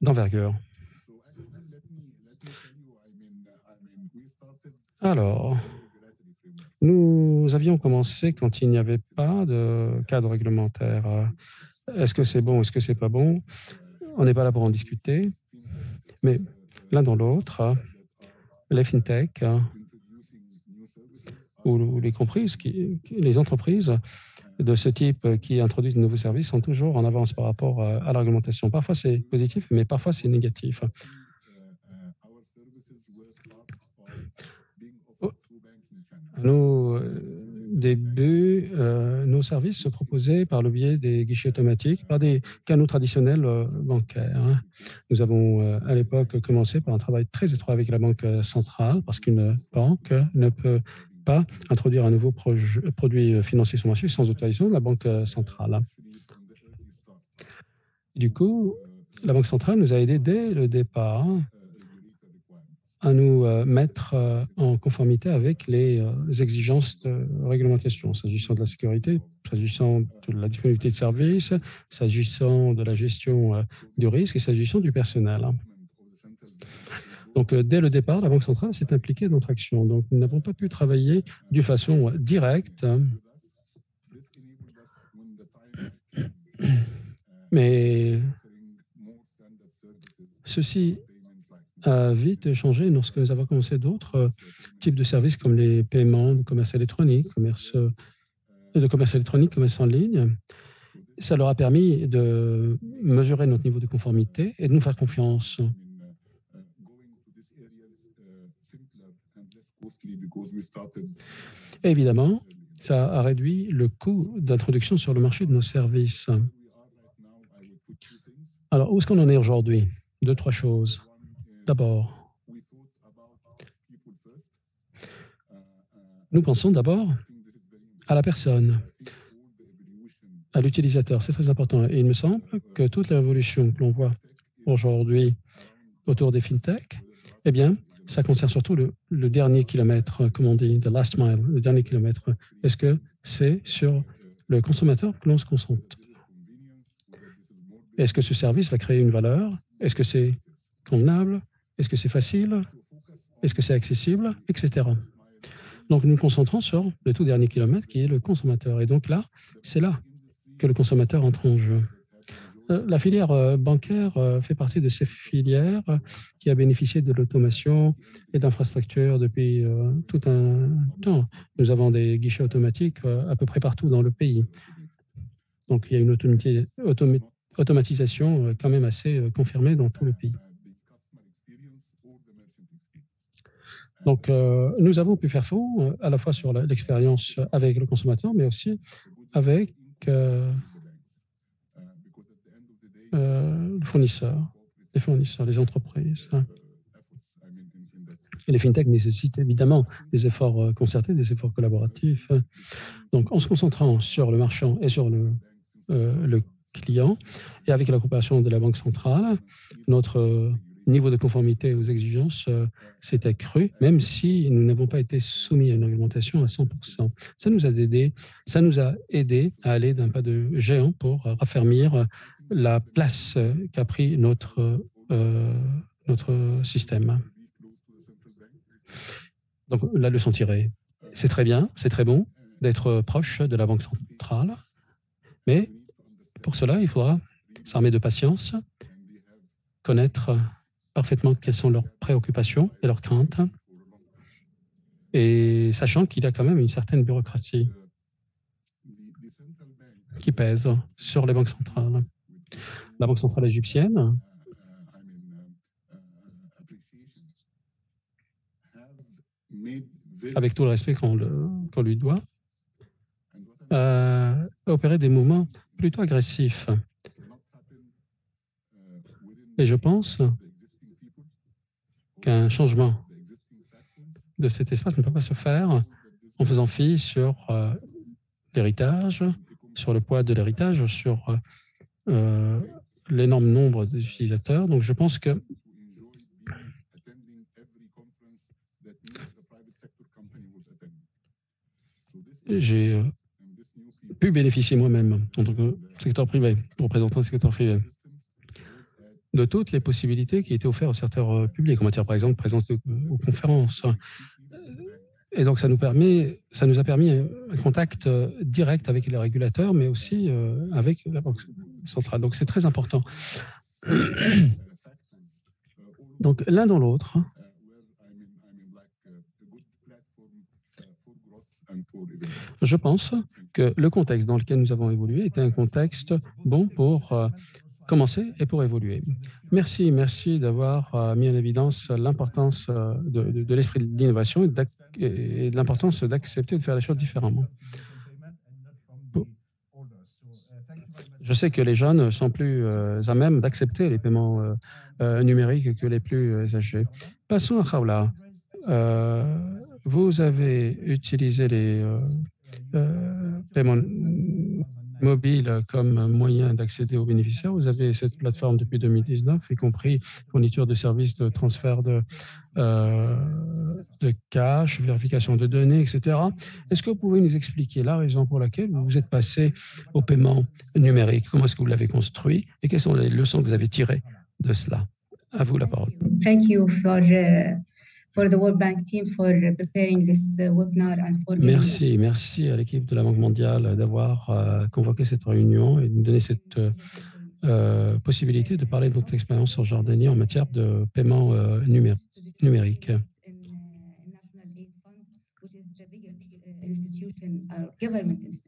d'envergure. Alors, nous avions commencé quand il n'y avait pas de cadre réglementaire. Est-ce que c'est bon, est-ce que c'est pas bon? On n'est pas là pour en discuter, mais l'un dans l'autre, les fintech ou les entreprises de ce type qui introduisent de nouveaux services sont toujours en avance par rapport à la réglementation. Parfois, c'est positif, mais parfois, c'est négatif. Nos débuts, nos services se proposaient par le biais des guichets automatiques, par des canaux traditionnels bancaires. Nous avons à l'époque commencé par un travail très étroit avec la Banque centrale, parce qu'une banque ne peut pas introduire un nouveau produit financier sur le marché sans autorisation de la Banque centrale. Du coup, la Banque centrale nous a aidés dès le départ à nous mettre en conformité avec les exigences de réglementation, s'agissant de la sécurité, s'agissant de la disponibilité de services, s'agissant de la gestion du risque et s'agissant du personnel. Donc, dès le départ, la Banque centrale s'est impliquée dans notre action. Donc, nous n'avons pas pu travailler de façon directe, mais ceci a vite changé lorsque nous avons commencé d'autres types de services comme les paiements, le commerce électronique, commerce en ligne. Ça leur a permis de mesurer notre niveau de conformité et de nous faire confiance. Et évidemment, ça a réduit le coût d'introduction sur le marché de nos services. Alors, où est-ce qu'on en est aujourd'hui? Deux, trois choses. D'abord, nous pensons d'abord à la personne, à l'utilisateur. C'est très important. Et il me semble que toute la révolution que l'on voit aujourd'hui autour des fintech, eh bien, ça concerne surtout le dernier kilomètre, comme on dit, the last mile, le dernier kilomètre. Est-ce que c'est sur le consommateur que l'on se concentre? Est-ce que ce service va créer une valeur? Est-ce que c'est convenable? Est-ce que c'est facile? Est-ce que c'est accessible? Etc. Donc, nous nous concentrons sur le tout dernier kilomètre qui est le consommateur. Et donc là, c'est là que le consommateur entre en jeu. La filière bancaire fait partie de ces filières qui a bénéficié de l'automation et d'infrastructures depuis tout un temps. Nous avons des guichets automatiques à peu près partout dans le pays. Donc, il y a une automatisation quand même assez confirmée dans tout le pays. Donc, nous avons pu faire fond à la fois sur l'expérience avec le consommateur, mais aussi avec les fournisseurs, les entreprises. Et les fintechs nécessitent évidemment des efforts concertés, des efforts collaboratifs. Donc, en se concentrant sur le marchand et sur le client, et avec la coopération de la Banque centrale, notre niveau de conformité aux exigences s'est accru, même si nous n'avons pas été soumis à une réglementation à 100%. Ça nous a aidé à aller d'un pas de géant pour raffermir la place qu'a pris notre système. Donc, la leçon tirée, c'est très bien, c'est très bon d'être proche de la Banque centrale, mais Pour cela, il faudra s'armer de patience, connaître parfaitement quelles sont leurs préoccupations et leurs craintes, et sachant qu'il y a quand même une certaine bureaucratie qui pèse sur les banques centrales. La Banque centrale égyptienne avec tout le respect qu'on lui doit, opérer des mouvements plutôt agressifs. Et je pense qu'un changement de cet espace ne peut pas se faire en faisant fi sur l'héritage, sur le poids de l'héritage, sur l'énorme nombre d'utilisateurs. Donc, je pense que j'ai pu bénéficier moi-même, en tant que secteur privé, représentant le secteur privé, de toutes les possibilités qui étaient offertes au secteur public, en matière, par exemple, de présence aux conférences. Et donc, ça nous a permis un contact direct avec les régulateurs, mais aussi avec la Banque centrale. Donc, c'est très important. Donc, l'un dans l'autre, je pense que le contexte dans lequel nous avons évolué était un contexte bon pour commencer et pour évoluer. Merci d'avoir mis en évidence l'importance de l'esprit de l'innovation et de l'importance d'accepter de faire les choses différemment. Je sais que les jeunes sont plus à même d'accepter les paiements numériques que les plus âgés. Passons à Khawla. Vous avez utilisé les paiements mobiles comme moyen d'accéder aux bénéficiaires. Vous avez cette plateforme depuis 2019, y compris fourniture de services de transfert de cash, vérification de données, etc. Est-ce que vous pouvez nous expliquer la raison pour laquelle vous êtes passé au paiement numérique? Comment est-ce que vous l'avez construit et quelles sont les leçons que vous avez tirées de cela? À vous la parole. Thank you for the World Bank team for preparing this webinar and for Merci à l'équipe de la Banque mondiale d'avoir convoqué cette réunion et de nous donner cette possibilité de parler de notre expérience en Jordanie en matière de paiement numérique.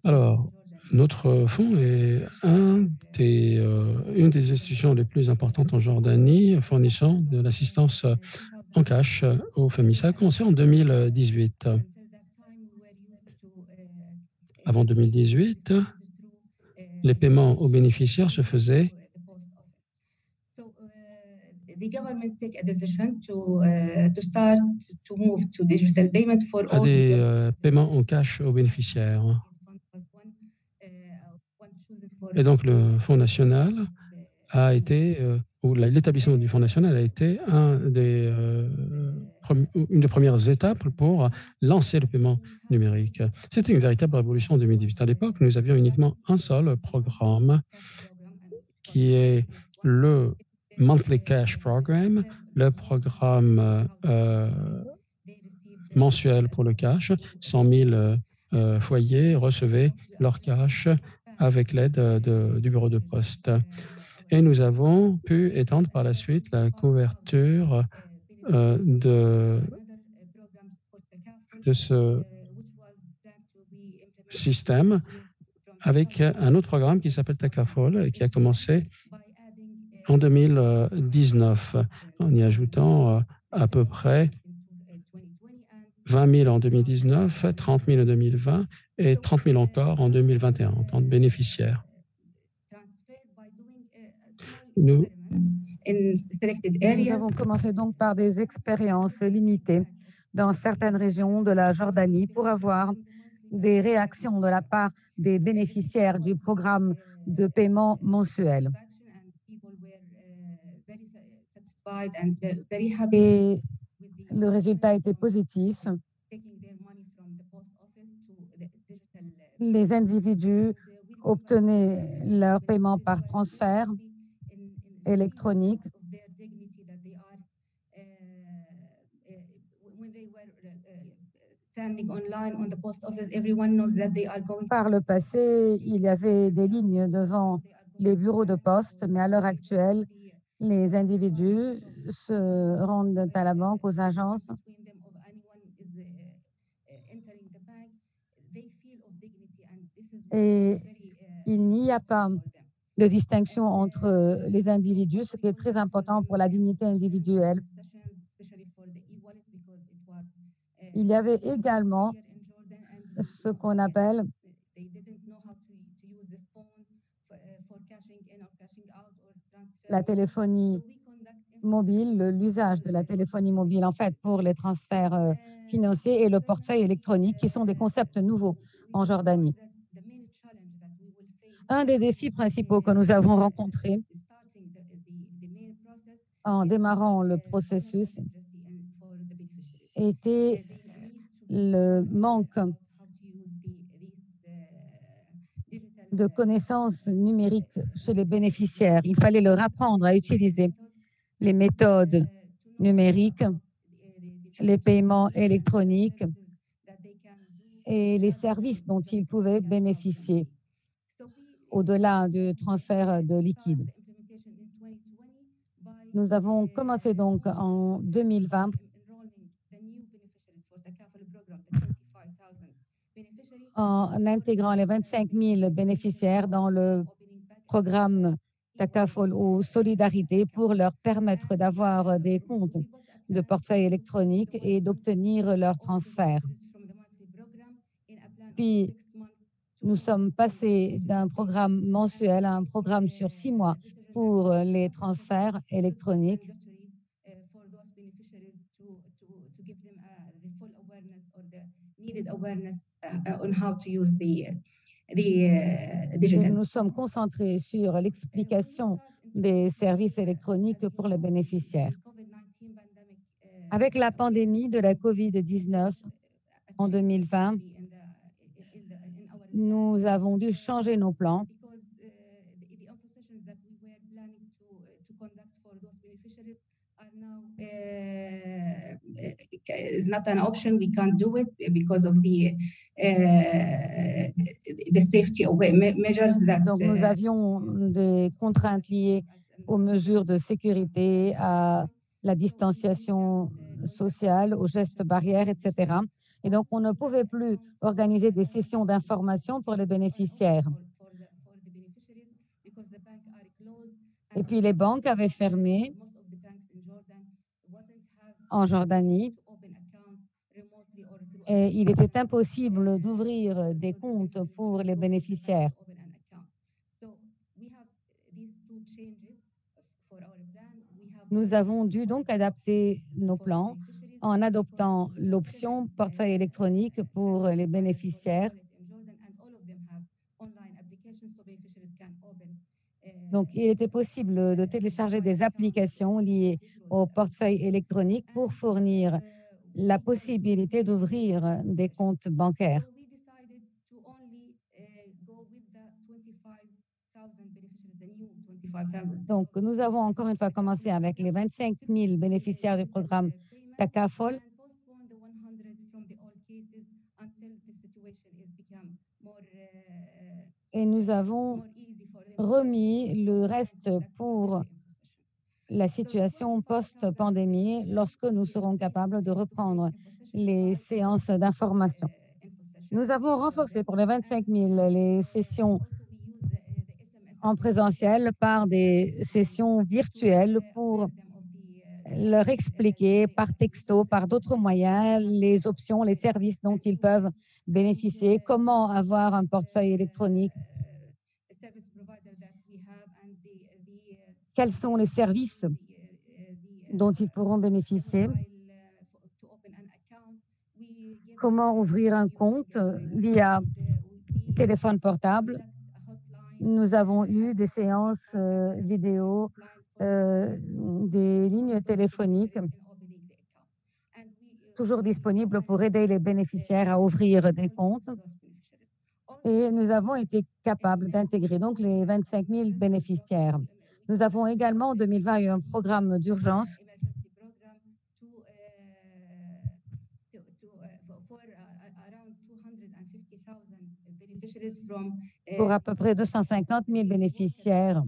Alors, notre fonds est une des institutions les plus importantes en Jordanie, fournissant de l'assistance en cash aux familles. Ça a commencé en 2018. Avant 2018, les paiements aux bénéficiaires se faisaient à des paiements en cash aux bénéficiaires. Et donc, le Fonds national a été, ou l'établissement du Fonds national a été une des premières étapes pour lancer le paiement numérique. C'était une véritable révolution en 2018. À l'époque, nous avions uniquement un seul programme qui est le Monthly Cash Program, le programme mensuel pour le cash. 100 000 foyers recevaient leur cash avec l'aide du bureau de poste. Et nous avons pu étendre par la suite la couverture de ce système avec un autre programme qui s'appelle Takaful et qui a commencé en 2019, en y ajoutant à peu près 20 000 en 2019, 30 000 en 2020 et 30 000 encore en 2021 en tant que bénéficiaires. Nous avons commencé donc par des expériences limitées dans certaines régions de la Jordanie pour avoir des réactions de la part des bénéficiaires du programme de paiement mensuel. Et le résultat était positif. Les individus obtenaient leur paiement par transfert électronique. Par le passé, il y avait des lignes devant les bureaux de poste, mais à l'heure actuelle, les individus se rendent à la banque, aux agences, et il n'y a pas de distinction entre les individus, ce qui est très important pour la dignité individuelle. Il y avait également ce qu'on appelle la téléphonie mobile, l'usage de la téléphonie mobile en fait pour les transferts financiers et le portefeuille électronique qui sont des concepts nouveaux en Jordanie. Un des défis principaux que nous avons rencontrés en démarrant le processus était le manque de connaissances numériques chez les bénéficiaires. Il fallait leur apprendre à utiliser les méthodes numériques, les paiements électroniques et les services dont ils pouvaient bénéficier au-delà du transfert de liquide. Nous avons commencé donc en 2020 en intégrant les 25 000 bénéficiaires dans le programme Takaful ou Solidarité pour leur permettre d'avoir des comptes de portefeuille électronique et d'obtenir leur transfert. Puis, nous sommes passés d'un programme mensuel à un programme sur 6 mois pour les transferts électroniques. Nous sommes concentrés sur l'explication des services électroniques pour les bénéficiaires. Avec la pandémie de la COVID-19 en 2020, nous avons dû changer nos plans. Is not an option. We can't do it because of the safety measures that. Donc, nous avions des contraintes liées aux mesures de sécurité, à la distanciation sociale, aux gestes barrières, etc. Et donc, on ne pouvait plus organiser des sessions d'information pour les bénéficiaires. Et puis, les banques avaient fermé en Jordanie et il était impossible d'ouvrir des comptes pour les bénéficiaires. Nous avons dû donc adapter nos plans en adoptant l'option portefeuille électronique pour les bénéficiaires. Donc, il était possible de télécharger des applications liées au portefeuille électronique pour fournir la possibilité d'ouvrir des comptes bancaires. Donc, nous avons encore une fois commencé avec les 25 000 bénéficiaires du programme Takaful. Et nous avons remis le reste pour la situation post-pandémie lorsque nous serons capables de reprendre les séances d'information. Nous avons renforcé pour les 25 000 les sessions en présentiel par des sessions virtuelles pour leur expliquer par texto, par d'autres moyens, les options, les services dont ils peuvent bénéficier, comment avoir un portefeuille électronique, quels sont les services dont ils pourront bénéficier, comment ouvrir un compte via téléphone portable. Nous avons eu des séances vidéo, des lignes téléphoniques, toujours disponibles pour aider les bénéficiaires à ouvrir des comptes. Et nous avons été capables d'intégrer donc les 25 000 bénéficiaires. Nous avons également en 2020 eu un programme d'urgence pour à peu près 250 000 bénéficiaires,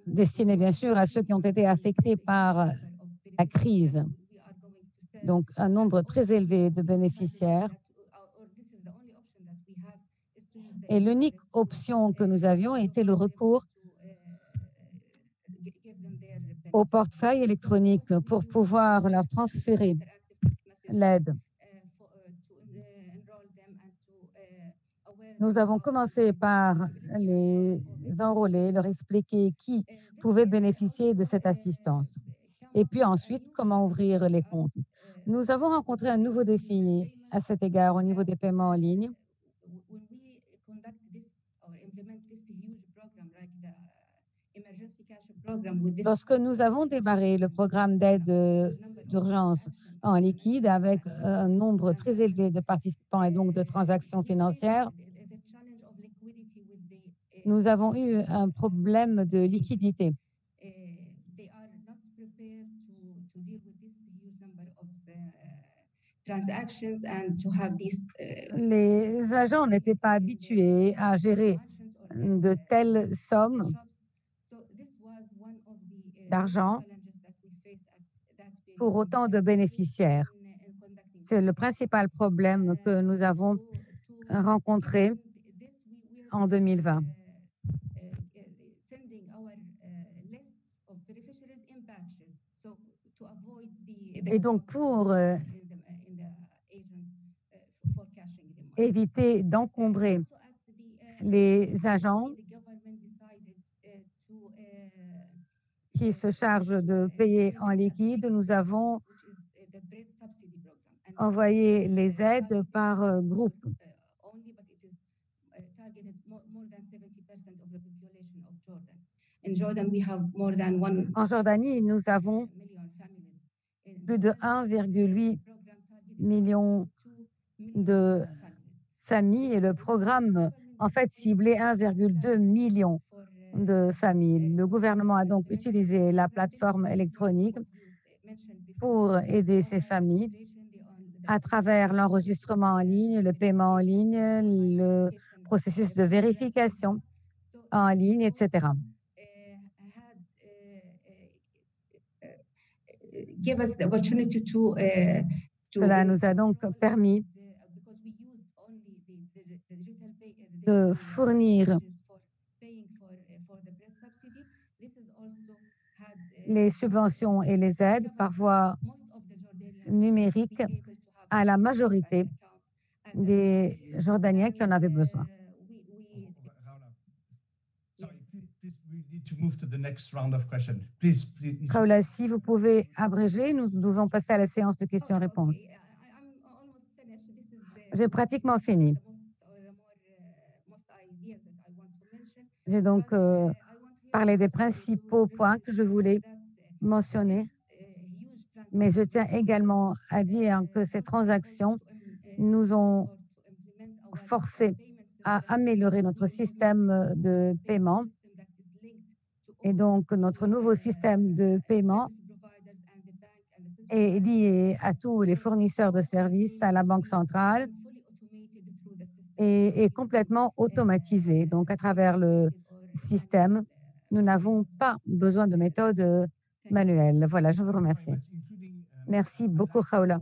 destinés bien sûr à ceux qui ont été affectés par la crise. Donc, un nombre très élevé de bénéficiaires. Et l'unique option que nous avions était le recours au portefeuille électronique pour pouvoir leur transférer l'aide. Nous avons commencé par les enrôler, leur expliquer qui pouvait bénéficier de cette assistance. Et puis ensuite, comment ouvrir les comptes. Nous avons rencontré un nouveau défi à cet égard au niveau des paiements en ligne. Lorsque nous avons démarré le programme d'aide d'urgence en liquide avec un nombre très élevé de participants et donc de transactions financières, nous avons eu un problème de liquidité. Les agents n'étaient pas habitués à gérer de telles sommes d'argent pour autant de bénéficiaires. C'est le principal problème que nous avons rencontré en 2020. Et donc, pour éviter d'encombrer les agents qui se chargent de payer en liquide, nous avons envoyé les aides par groupe. En Jordanie, nous avons plus de 1,8 million de familles et le programme, en fait, ciblait 1,2 million de familles. Le gouvernement a donc utilisé la plateforme électronique pour aider ces familles à travers l'enregistrement en ligne, le paiement en ligne, le processus de vérification en ligne, etc. Cela nous a donc permis de fournir les subventions et les aides par voie numérique à la majorité des Jordaniens qui en avaient besoin. Raoula, si vous pouvez abréger, nous devons passer à la séance de questions-réponses. J'ai pratiquement fini. J'ai donc parlé des principaux points que je voulais mentionner, mais je tiens également à dire que ces transactions nous ont forcés à améliorer notre système de paiement. Et donc, notre nouveau système de paiement est lié à tous les fournisseurs de services, à la Banque centrale, et est complètement automatisé. Donc, à travers le système, nous n'avons pas besoin de méthode manuelle. Voilà, je vous remercie. Merci beaucoup, Raoula.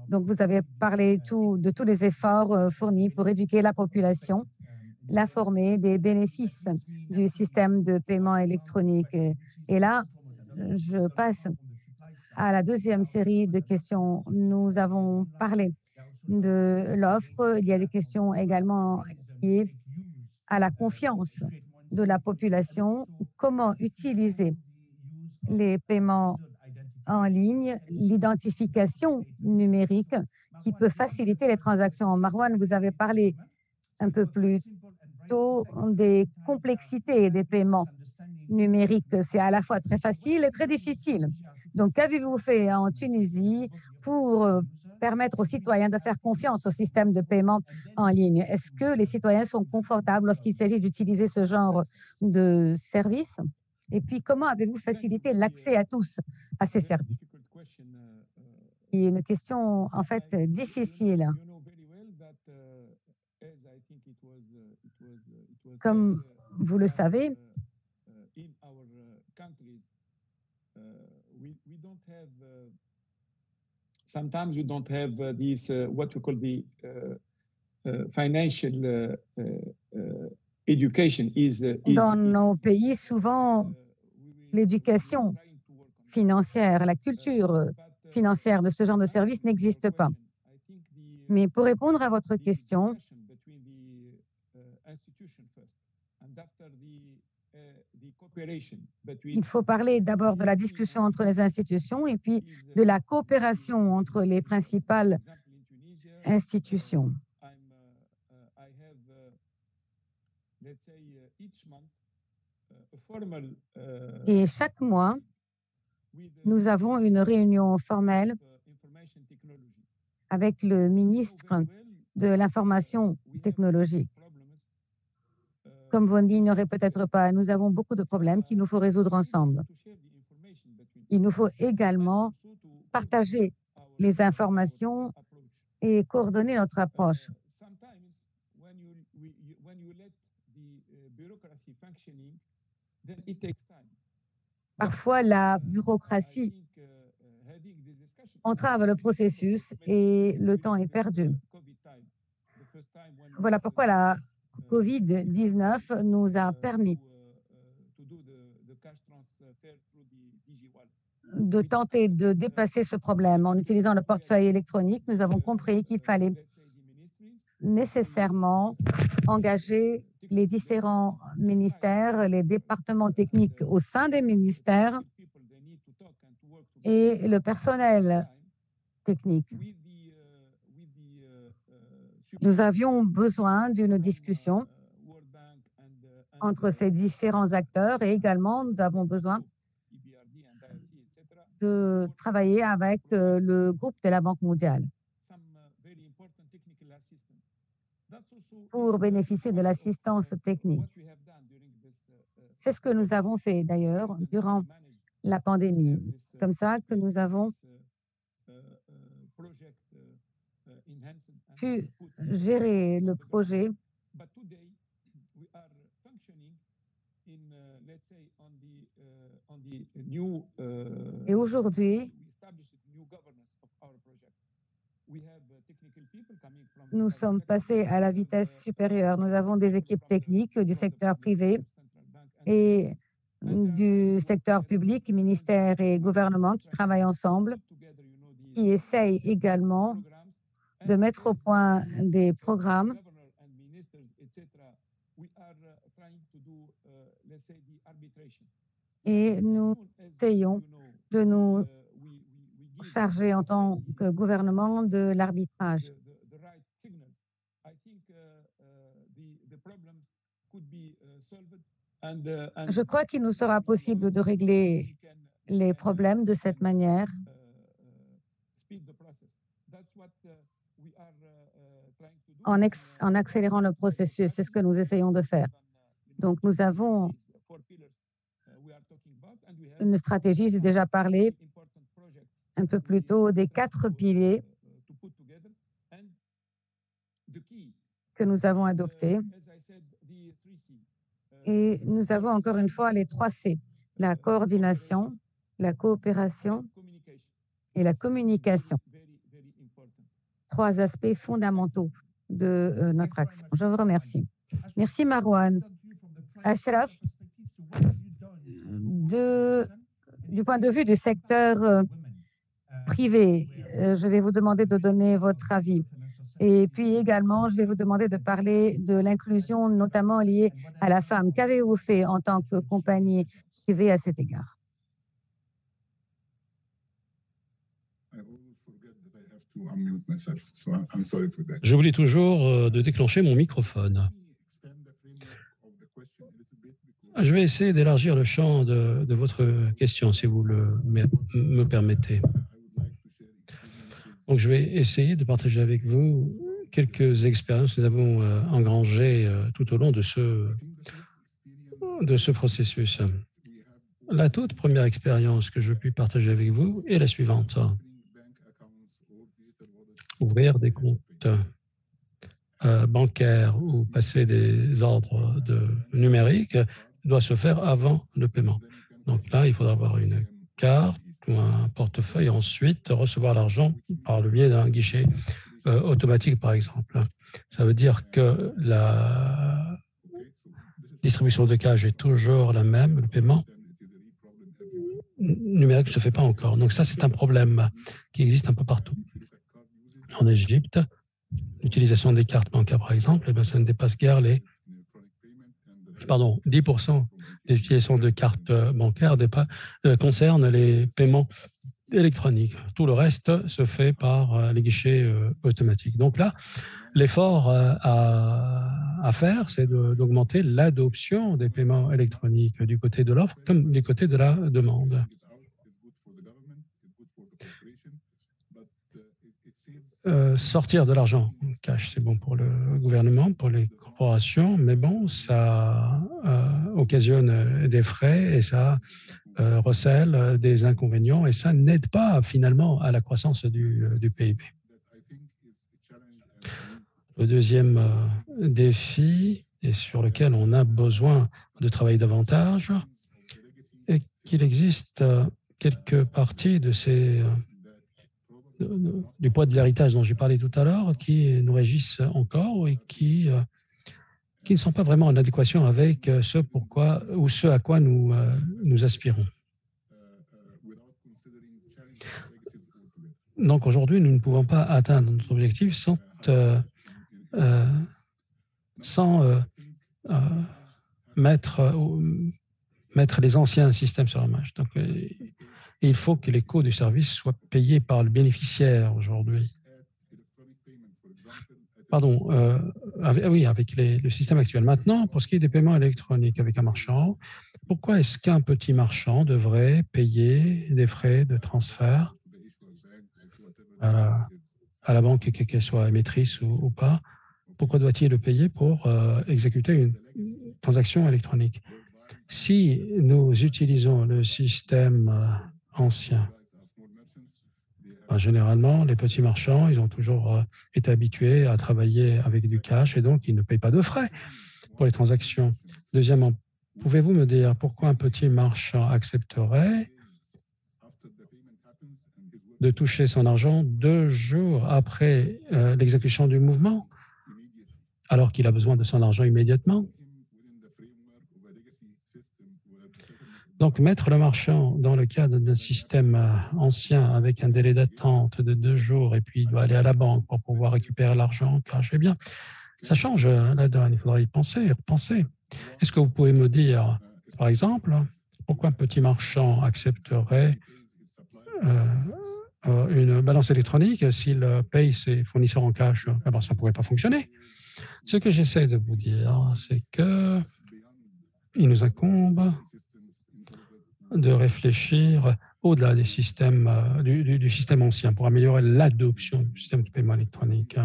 Donc, vous avez parlé de tous les efforts fournis pour éduquer la population, la former des bénéfices du système de paiement électronique. Et là, je passe à la deuxième série de questions. Nous avons parlé de l'offre. Il y a des questions également liées à la confiance de la population. Comment utiliser les paiements en ligne, l'identification numérique qui peut faciliter les transactions. Marwan, vous avez parlé un peu plus tôt des complexités des paiements numériques. C'est à la fois très facile et très difficile. Donc, qu'avez-vous fait en Tunisie pour permettre aux citoyens de faire confiance au système de paiement en ligne? Est-ce que les citoyens sont confortables lorsqu'il s'agit d'utiliser ce genre de services? Et puis, comment avez-vous facilité l'accès à tous à ces services? est une question en fait difficile. Comme vous le savez, sometimes we don't have these what we call the financial education is dans nos pays, souvent, l'éducation financière, la culture financière de ce genre de service n'existe pas. Mais pour répondre à votre question, il faut parler d'abord de la discussion entre les institutions et puis de la coopération entre les principales institutions. Et chaque mois, nous avons une réunion formelle avec le ministre de l'Information technologique. Comme vous n'ignorez peut-être pas, nous avons beaucoup de problèmes qu'il nous faut résoudre ensemble. Il nous faut également partager les informations et coordonner notre approche. Parfois, la bureaucratie entrave le processus et le temps est perdu. Voilà pourquoi la COVID-19 nous a permis de tenter de dépasser ce problème. En utilisant le portefeuille électronique, nous avons compris qu'il fallait nécessairement engager les différents ministères, les départements techniques au sein des ministères et le personnel technique. Nous avions besoin d'une discussion entre ces différents acteurs et également nous avons besoin de travailler avec le groupe de la Banque mondiale pour bénéficier de l'assistance technique. C'est ce que nous avons fait d'ailleurs durant la pandémie. Comme ça que nous avons pu gérer le projet. Et aujourd'hui, nous sommes passés à la vitesse supérieure. Nous avons des équipes techniques du secteur privé et du secteur public, ministères et gouvernements qui travaillent ensemble, qui essayent également de mettre au point des programmes et nous essayons de nous charger en tant que gouvernement de l'arbitrage. Je crois qu'il nous sera possible de régler les problèmes de cette manière. En accélérant le processus, c'est ce que nous essayons de faire. Donc, nous avons une stratégie, j'ai déjà parlé un peu plus tôt des 4 piliers que nous avons adoptés. Et nous avons encore une fois les 3 C, la coordination, la coopération et la communication. 3 aspects fondamentaux de notre action. Je vous remercie. Merci Marwan. Ashraf, du point de vue du secteur privé, je vais vous demander de donner votre avis. Et puis également, je vais vous demander de parler de l'inclusion, notamment liée à la femme. Qu'avez-vous fait en tant que compagnie privée à cet égard? J'oublie toujours de déclencher mon microphone. Je vais essayer d'élargir le champ de votre question, si vous me permettez. Donc, je vais essayer de partager avec vous quelques expériences que nous avons engrangées tout au long de ce processus. La toute première expérience que je puis partager avec vous est la suivante. ouvrir des comptes bancaires ou passer des ordres numériques doit se faire avant le paiement. Donc là, il faudra avoir une carte ou un portefeuille et ensuite recevoir l'argent par le biais d'un guichet automatique, par exemple. Ça veut dire que la distribution de cash est toujours la même, le paiement numérique ne se fait pas encore. Donc ça, c'est un problème qui existe un peu partout. En Égypte, l'utilisation des cartes bancaires, par exemple, ça ne dépasse guère 10% des utilisations de cartes bancaires concernent les paiements électroniques. Tout le reste se fait par les guichets automatiques. Donc là, l'effort à faire, c'est d'augmenter l'adoption des paiements électroniques du côté de l'offre comme du côté de la demande. Sortir de l'argent cash, c'est bon pour le gouvernement, pour les corporations, mais bon, ça occasionne des frais et ça recèle des inconvénients et ça n'aide pas finalement à la croissance du PIB. Le deuxième défi, et sur lequel on a besoin de travailler davantage, est qu'il existe quelques parties de du poids de l'héritage dont j'ai parlé tout à l'heure qui nous régissent encore et qui ne sont pas vraiment en adéquation avec ce à quoi nous aspirons. Donc aujourd'hui, nous ne pouvons pas atteindre notre objectif sans mettre les anciens systèmes sur la marche. Donc, il faut que les coûts du service soient payés par le bénéficiaire aujourd'hui. Pardon, avec le système actuel. Maintenant, pour ce qui est des paiements électroniques avec un marchand, pourquoi est-ce qu'un petit marchand devrait payer des frais de transfert à la banque, qu'elle soit émettrice ou pas? Pourquoi doit-il le payer pour exécuter une transaction électronique? Si nous utilisons le système ancien, généralement, les petits marchands, ils ont toujours été habitués à travailler avec du cash et donc ils ne payent pas de frais pour les transactions. Deuxièmement, pouvez-vous me dire pourquoi un petit marchand accepterait de toucher son argent 2 jours après l'exécution du mouvement, alors qu'il a besoin de son argent immédiatement? Donc, mettre le marchand dans le cadre d'un système ancien avec un délai d'attente de 2 jours et puis il doit aller à la banque pour pouvoir récupérer l'argent, eh bien, ça change la donne. Il faudra y penser, repenser. Est-ce que vous pouvez me dire, par exemple, pourquoi un petit marchand accepterait une balance électronique s'il paye ses fournisseurs en cash? Ça ne pourrait pas fonctionner. Ce que j'essaie de vous dire, c'est qu'il nous incombe de réfléchir au-delà des systèmes, du système ancien pour améliorer l'adoption du système de paiement électronique.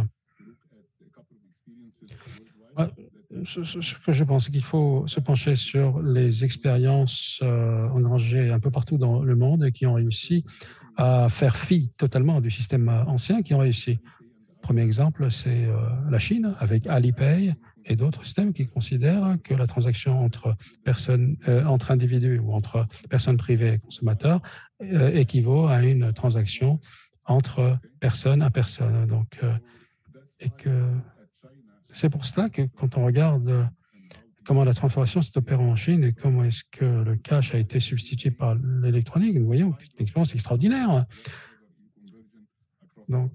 Ce que je pense, c'est qu'il faut se pencher sur les expériences engagées un peu partout dans le monde qui ont réussi à faire fi totalement du système ancien, qui ont réussi. Premier exemple, c'est la Chine avec Alipay et d'autres systèmes qui considèrent que la transaction entre individus ou entre personnes privées et consommateurs équivaut à une transaction entre personne à personne. Donc, et que c'est pour cela que quand on regarde comment la transformation s'est opérée en Chine et comment est-ce que le cash a été substitué par l'électronique, nous voyons que c'est une expérience extraordinaire. Donc,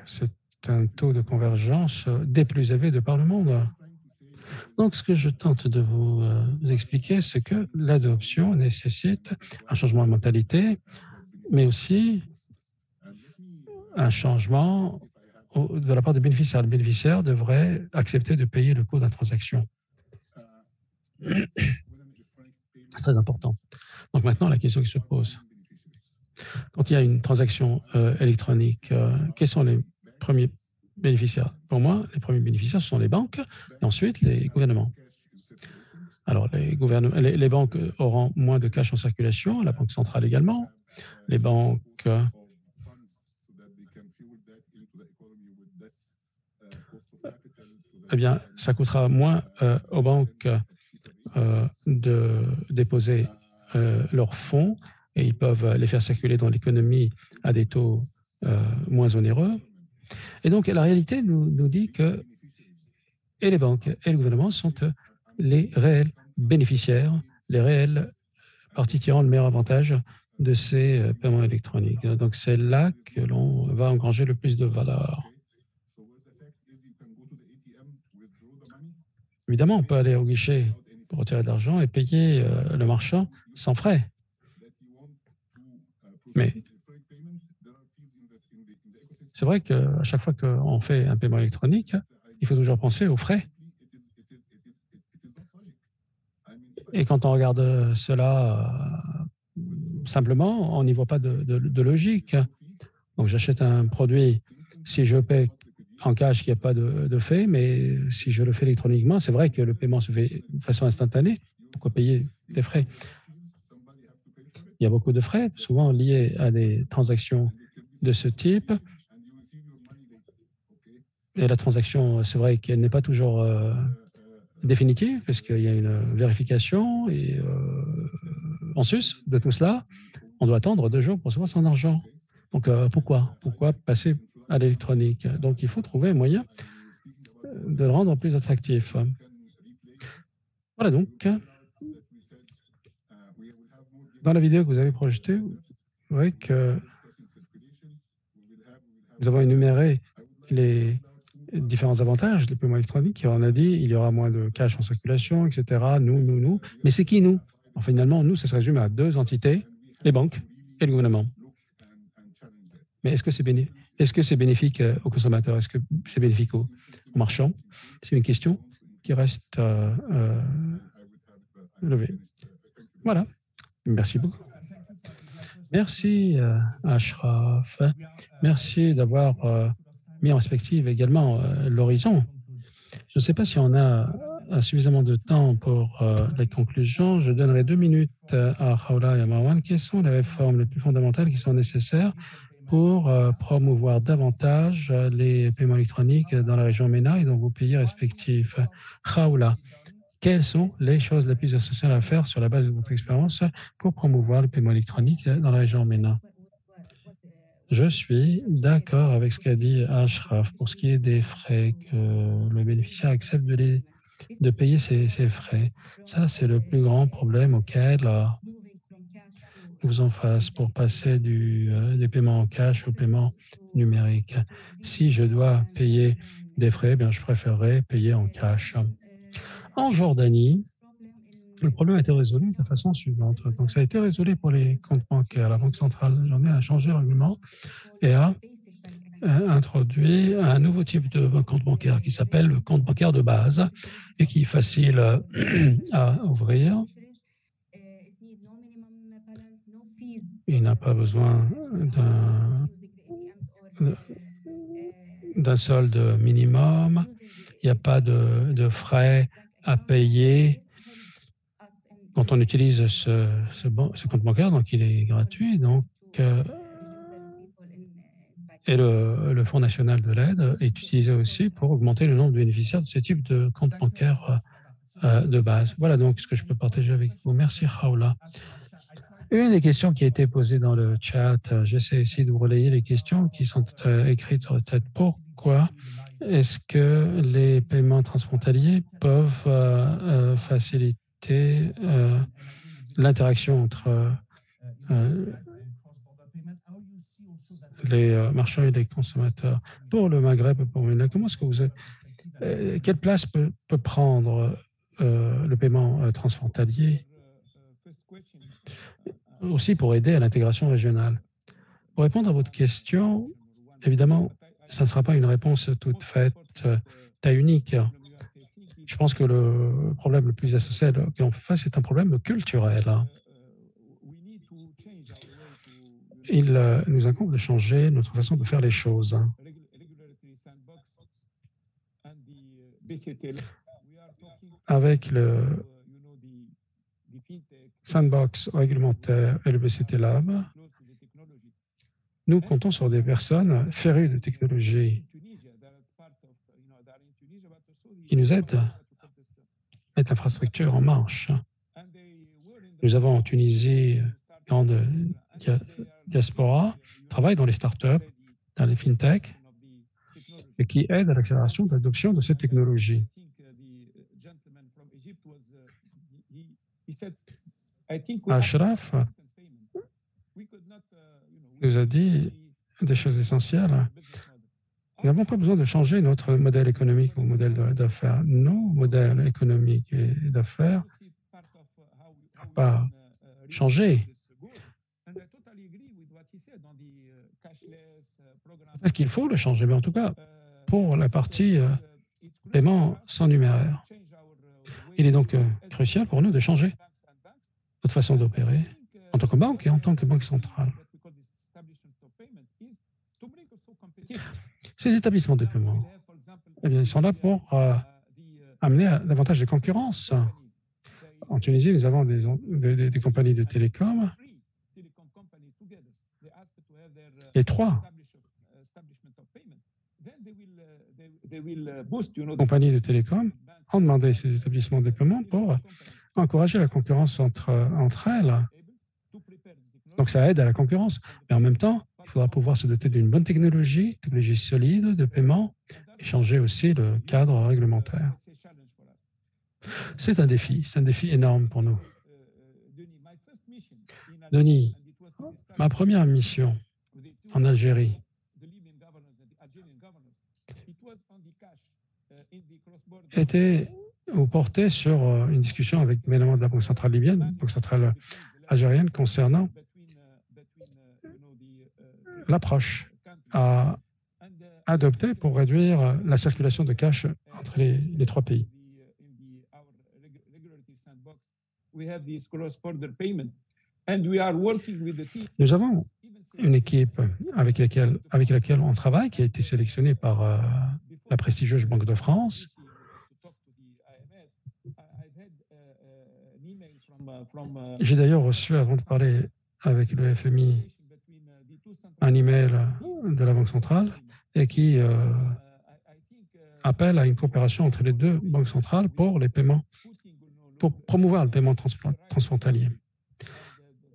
c'est un taux de convergence des plus élevés de par le monde. Donc, ce que je tente de vous expliquer, c'est que l'adoption nécessite un changement de mentalité, mais aussi un changement de la part des bénéficiaires. Le bénéficiaire devrait accepter de payer le coût de la transaction. C'est très important. Donc maintenant, la question qui se pose, quand il y a une transaction électronique, quels sont les premiers bénéficiaires? Pour moi, les premiers bénéficiaires, ce sont les banques et ensuite les gouvernements. Alors, les banques auront moins de cash en circulation, la Banque centrale également. Les banques eh bien, ça coûtera moins aux banques de déposer leurs fonds et ils peuvent les faire circuler dans l'économie à des taux moins onéreux. Et donc, la réalité nous dit que et les banques et le gouvernement sont les réels bénéficiaires, les réelles parties tirant le meilleur avantage de ces paiements électroniques. Donc, c'est là que l'on va engranger le plus de valeur. Évidemment, on peut aller au guichet pour retirer de l'argent et payer le marchand sans frais. Mais c'est vrai qu'à chaque fois qu'on fait un paiement électronique, il faut toujours penser aux frais. Et quand on regarde cela simplement, on n'y voit pas de logique. Donc, j'achète un produit, si je paie en cash, il n'y a pas de fait, mais si je le fais électroniquement, c'est vrai que le paiement se fait de façon instantanée. Pourquoi payer des frais? Il y a beaucoup de frais, souvent liés à des transactions de ce type. Et la transaction, c'est vrai qu'elle n'est pas toujours définitive, parce qu'il y a une vérification. Et en sus de tout cela, on doit attendre 2 jours pour recevoir son argent. Donc, pourquoi passer à l'électronique? Donc, il faut trouver un moyen de le rendre plus attractif. Voilà donc. Dans la vidéo que vous avez projetée, vous voyez que nous avons énuméré les différents avantages des paiements électroniques. On a dit il y aura moins de cash en circulation, etc. Nous. Mais c'est qui nous? Alors, finalement, nous, ça se résume à 2 entités, les banques et le gouvernement. Mais est-ce que c'est bénéfique aux consommateurs? Est-ce que c'est bénéfique aux marchands? C'est une question qui reste levée. Voilà. Merci beaucoup. Merci, Ashraf. Merci d'avoir mis en perspective également l'horizon. Je ne sais pas si on a suffisamment de temps pour les conclusions. Je donnerai 2 minutes à Khawla et à Marwan. Quelles sont les réformes les plus fondamentales qui sont nécessaires pour promouvoir davantage les paiements électroniques dans la région MENA et dans vos pays respectifs? Khawla, quelles sont les choses les plus essentielles à faire sur la base de votre expérience pour promouvoir le paiement électronique dans la région MENA? Je suis d'accord avec ce qu'a dit Ashraf pour ce qui est des frais, que le bénéficiaire accepte de payer ses frais. Ça, c'est le plus grand problème auquel nous faisons face pour passer des paiements en cash au paiement numérique. Si je dois payer des frais, bien, je préférerais payer en cash. En Jordanie, le problème a été résolu de la façon suivante. Donc, ça a été résolu pour les comptes bancaires. La Banque centrale jordanienne a changé le règlement et a introduit un nouveau type de compte bancaire qui s'appelle le compte bancaire de base et qui est facile à ouvrir. Il n'a pas besoin d'un solde minimum. Il n'y a pas de frais à payer quand on utilise ce compte bancaire, donc il est gratuit. Donc, et le Fonds national de l'aide est utilisé aussi pour augmenter le nombre de bénéficiaires de ce type de compte bancaire de base. Voilà donc ce que je peux partager avec vous. Merci, Khawla. Une des questions qui a été posée dans le chat, j'essaie ici de relayer les questions qui sont écrites sur le chat. Pourquoi est-ce que les paiements transfrontaliers peuvent faciliter l'interaction entre les marchands et les consommateurs? Pour le Maghreb, pour MENA, comment est-ce que quelle place peut prendre le paiement transfrontalier aussi pour aider à l'intégration régionale? Pour répondre à votre question, évidemment, ça ne sera pas une réponse toute faite, taille unique. Je pense que le problème le plus essentiel auquel on fait face est un problème culturel. Il nous incombe de changer notre façon de faire les choses. Avec le sandbox réglementaire et le BCT Lab, nous comptons sur des personnes férues de technologie. qui nous aident à mettre l'infrastructure en marche. Nous avons en Tunisie une grande diaspora, travaille dans les startups, dans les fintech, et qui aident à l'accélération de l'adoption de cette technologie. Ashraf nous a dit des choses essentielles. Nous n'avons pas besoin de changer notre modèle économique ou modèle d'affaires. Nos modèles économiques et d'affaires n'ont pas changé. Peut-être qu'il faut le changer, mais en tout cas, pour la partie paiement sans numéraire, il est donc crucial pour nous de changer notre façon d'opérer en tant que banque et en tant que banque centrale. Ces établissements de paiement, eh bien, ils sont là pour amener à davantage de concurrence. En Tunisie, nous avons des compagnies de télécom. Les trois compagnies de télécom ont demandé ces établissements de paiement pour encourager la concurrence entre elles. Donc, ça aide à la concurrence. Mais en même temps, il faudra pouvoir se doter d'une bonne technologie solide de paiement et changer aussi le cadre réglementaire. C'est un défi énorme pour nous. Denis, ma première mission en Algérie était ou portait sur une discussion avec évidemment de la Banque centrale libyenne, la Banque centrale algérienne, concernant l'approche à adopter pour réduire la circulation de cash entre les trois pays. Nous avons une équipe avec laquelle on travaille, qui a été sélectionnée par la prestigieuse Banque de France. J'ai d'ailleurs reçu, avant de parler avec le FMI, un email de la Banque centrale et qui appelle à une coopération entre les deux banques centrales pour les paiements, pour promouvoir le paiement transfrontalier.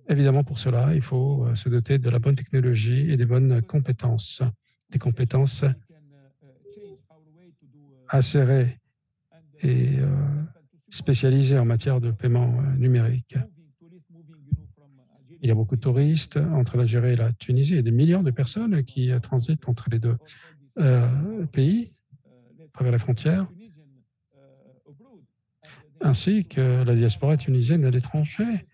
Évidemment, pour cela, il faut se doter de la bonne technologie et des bonnes compétences, des compétences acérées et spécialisées en matière de paiement numérique. Il y a beaucoup de touristes entre l'Algérie et la Tunisie et des millions de personnes qui transitent entre les deux pays, à travers les frontières, ainsi que la diaspora tunisienne à l'étranger,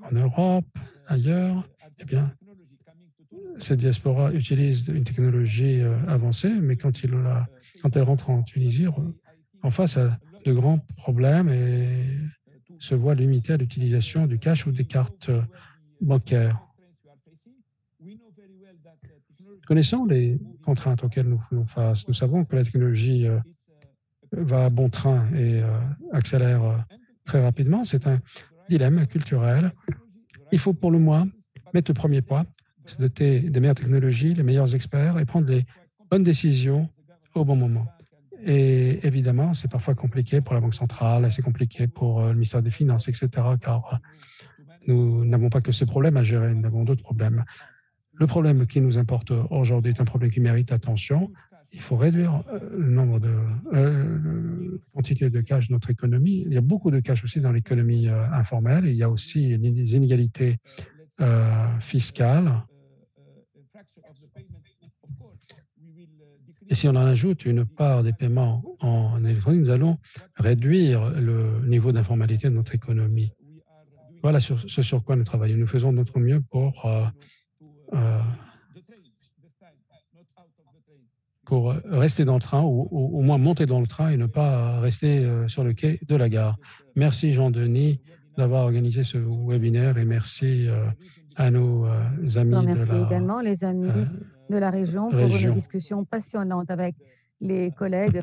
en Europe, ailleurs. Eh bien, cette diaspora utilise une technologie avancée, mais quand elle rentre en Tunisie, en face à de grands problèmes et se voit limitée à l'utilisation du cash ou des cartes bancaires. Connaissant les contraintes auxquelles nous faisons face, nous savons que la technologie va à bon train et accélère très rapidement. C'est un dilemme culturel. Il faut pour le moins mettre le premier pas, se doter des meilleures technologies, les meilleurs experts et prendre les bonnes décisions au bon moment. Et évidemment, c'est parfois compliqué pour la Banque centrale, c'est compliqué pour le ministère des Finances, etc., car nous n'avons pas que ces problèmes à gérer, nous avons d'autres problèmes. Le problème qui nous importe aujourd'hui est un problème qui mérite attention. Il faut réduire le nombre de quantité de cash de notre économie. Il y a beaucoup de cash aussi dans l'économie informelle. Et il y a aussi des inégalités fiscales. Et si on en ajoute une part des paiements en électronique, nous allons réduire le niveau d'informalité de notre économie. Voilà ce sur quoi nous travaillons. Nous faisons de notre mieux pour rester dans le train, ou au moins monter dans le train et ne pas rester sur le quai de la gare. Merci Jean-Denis d'avoir organisé ce webinaire et merci à nos amis Merci également les amis de la région pour une discussion passionnante avec les collègues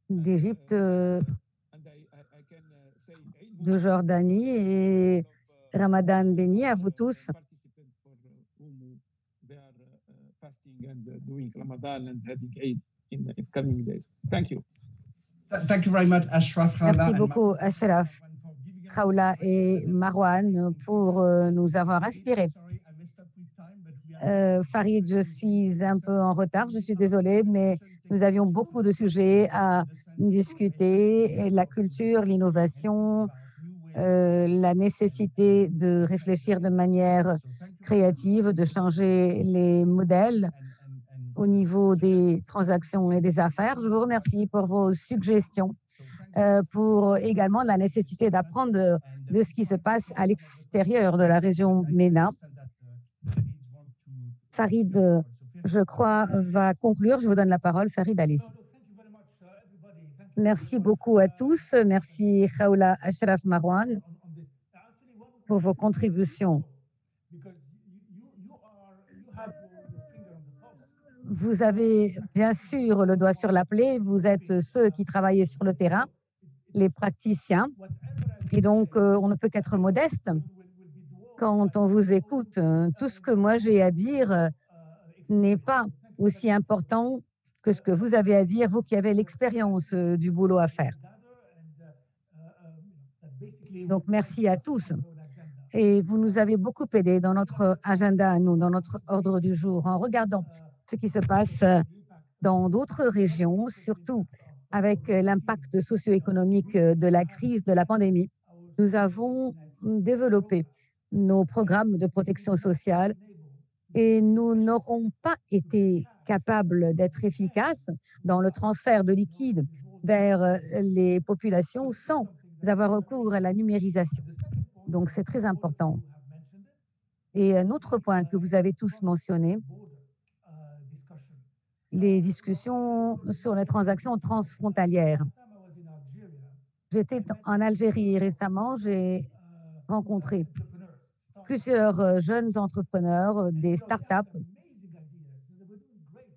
d'Égypte, de Jordanie et Ramadan béni à vous tous. in coming days. Thank you. Thank you very much, Ashraf. Merci beaucoup, Ashraf, Khawla et Marwan, pour nous avoir inspirés. Farid, je suis un peu en retard, je suis désolée, mais nous avions beaucoup de sujets à discuter, et la culture, l'innovation, la nécessité de réfléchir de manière créative, de changer les modèles au niveau des transactions et des affaires. Je vous remercie pour vos suggestions, pour également la nécessité d'apprendre de ce qui se passe à l'extérieur de la région MENA. Farid, je crois, va conclure. Je vous donne la parole. Farid, allez-y. Merci beaucoup à tous. Merci Khawla, Ashraf, Marwan pour vos contributions. Vous avez bien sûr le doigt sur la plaie. Vous êtes ceux qui travaillent sur le terrain, les praticiens. Et donc, on ne peut qu'être modeste quand on vous écoute. Tout ce que moi j'ai à dire n'est pas aussi important que ce que vous avez à dire, vous qui avez l'expérience du boulot à faire. Donc, merci à tous. Et vous nous avez beaucoup aidé dans notre agenda, nous, dans notre ordre du jour, en regardant ce qui se passe dans d'autres régions, surtout avec l'impact socio-économique de la crise de la pandémie. Nous avons développé nos programmes de protection sociale et nous n'aurons pas été capables d'être efficaces dans le transfert de liquide vers les populations sans avoir recours à la numérisation. Donc, c'est très important. Et un autre point que vous avez tous mentionné, les discussions sur les transactions transfrontalières. J'étais en Algérie récemment, j'ai rencontré plusieurs jeunes entrepreneurs, des startups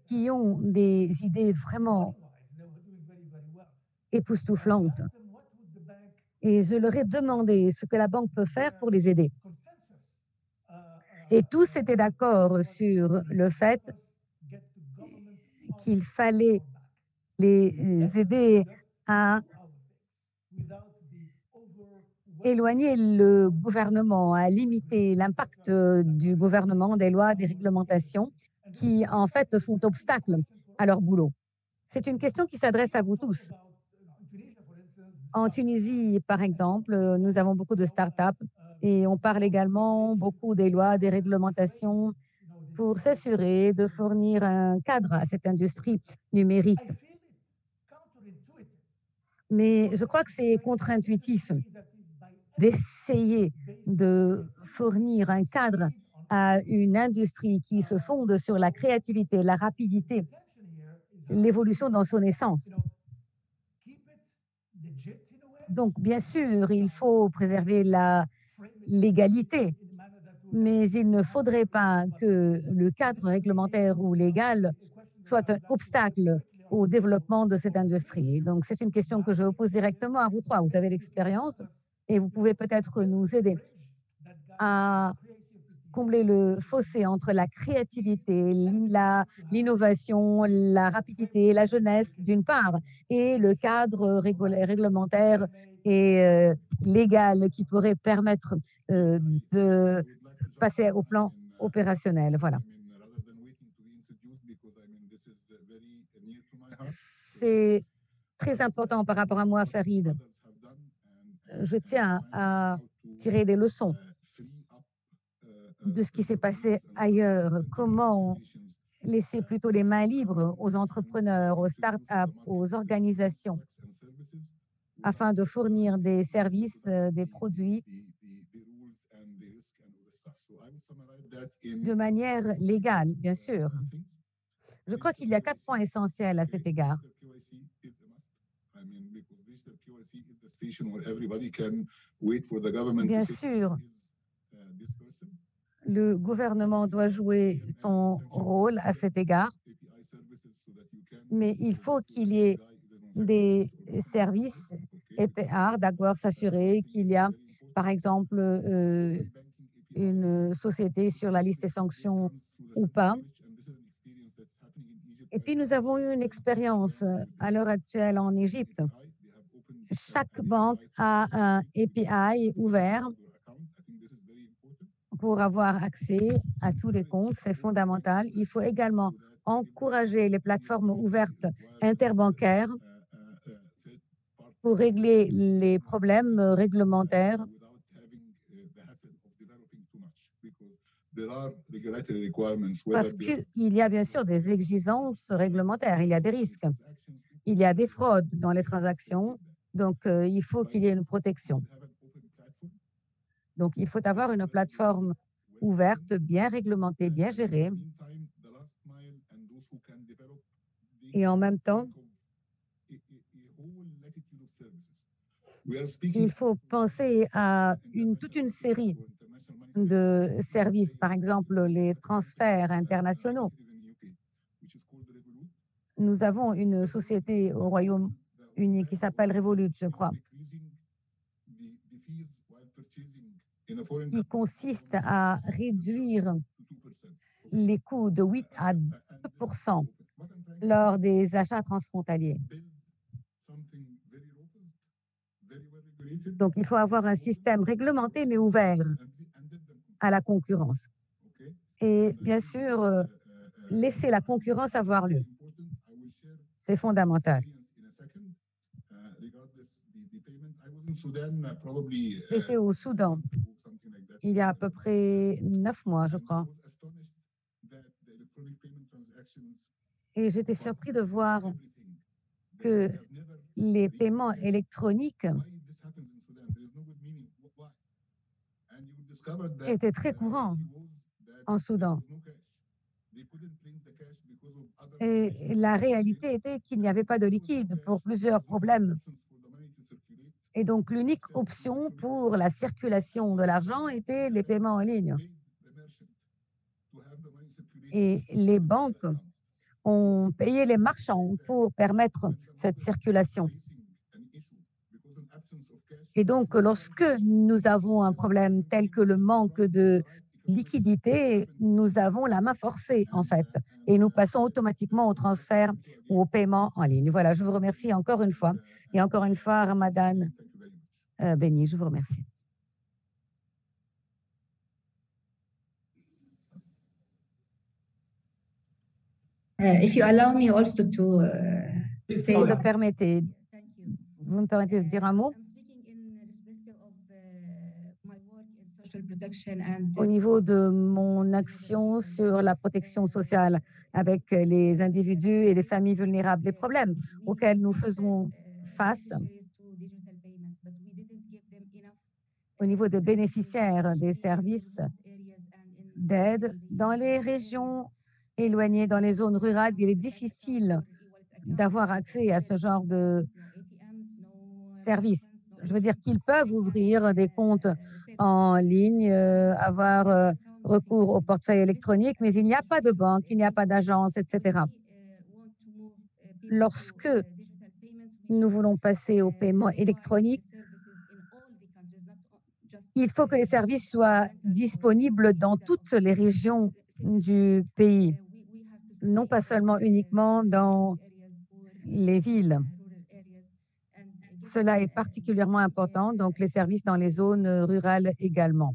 qui ont des idées vraiment époustouflantes. Et je leur ai demandé ce que la banque peut faire pour les aider. Et tous étaient d'accord sur le fait qu'il fallait les aider à éloigner le gouvernement, à limiter l'impact du gouvernement, des lois, des réglementations qui, en fait, font obstacle à leur boulot. C'est une question qui s'adresse à vous tous. En Tunisie, par exemple, nous avons beaucoup de start-up et on parle également beaucoup des lois, des réglementations pour s'assurer de fournir un cadre à cette industrie numérique. Mais je crois que c'est contre-intuitif d'essayer de fournir un cadre à une industrie qui se fonde sur la créativité, la rapidité, l'évolution dans son essence. Donc, bien sûr, il faut préserver la légalité, mais il ne faudrait pas que le cadre réglementaire ou légal soit un obstacle au développement de cette industrie. Donc, c'est une question que je vous pose directement à vous trois. Vous avez l'expérience et vous pouvez peut-être nous aider à combler le fossé entre la créativité, l'innovation, la rapidité, la jeunesse d'une part, et le cadre réglementaire et légal qui pourrait permettre de passer au plan opérationnel. Voilà. C'est très important par rapport à moi, Farid. Je tiens à tirer des leçons de ce qui s'est passé ailleurs. Comment laisser plutôt les mains libres aux entrepreneurs, aux start-up, aux organisations, afin de fournir des services, des produits de manière légale, bien sûr. Je crois qu'il y a 4 points essentiels à cet égard. Bien sûr, le gouvernement doit jouer son rôle à cet égard, mais il faut qu'il y ait des services EPR, d'accord, s'assurer qu'il y a, par exemple, une société sur la liste des sanctions ou pas. Et puis, nous avons eu une expérience à l'heure actuelle en Égypte. Chaque banque a un API ouvert pour avoir accès à tous les comptes. C'est fondamental. Il faut également encourager les plateformes ouvertes interbancaires pour régler les problèmes réglementaires. Parce qu'il y a bien sûr des exigences réglementaires, il y a des risques, il y a des fraudes dans les transactions, donc il faut qu'il y ait une protection. Donc il faut avoir une plateforme ouverte, bien réglementée, bien gérée. Et en même temps, il faut penser à toute une série de services, par exemple les transferts internationaux. Nous avons une société au Royaume-Uni qui s'appelle Revolut, je crois, qui consiste à réduire les coûts de 8 à 2% lors des achats transfrontaliers. Donc, il faut avoir un système réglementé mais ouvert à la concurrence. Et bien sûr, laisser la concurrence avoir lieu. C'est fondamental. J'étais au Soudan il y a à peu près 9 mois, je crois. Et j'étais surpris de voir que les paiements électroniques étaient très courants en Soudan. Et la réalité était qu'il n'y avait pas de liquide pour plusieurs problèmes. Et donc, l'unique option pour la circulation de l'argent était les paiements en ligne. Et les banques ont payé les marchands pour permettre cette circulation. Et donc, lorsque nous avons un problème tel que le manque de liquidité, nous avons la main forcée, en fait, et nous passons automatiquement au transfert ou au paiement en ligne. Voilà, je vous remercie encore une fois. Et encore une fois, Ramadan béni, je vous remercie. If you allow me also to Si vous me permettez de dire un mot? Au niveau de mon action sur la protection sociale avec les individus et les familles vulnérables, les problèmes auxquels nous faisons face au niveau des bénéficiaires des services d'aide dans les régions éloignées, dans les zones rurales, il est difficile d'avoir accès à ce genre de services. Je veux dire qu'ils peuvent ouvrir des comptes en ligne, avoir recours au portefeuille électronique, mais il n'y a pas de banque, il n'y a pas d'agence, etc. Lorsque nous voulons passer au paiement électronique, il faut que les services soient disponibles dans toutes les régions du pays, non pas seulement uniquement dans les villes. Cela est particulièrement important, donc les services dans les zones rurales également.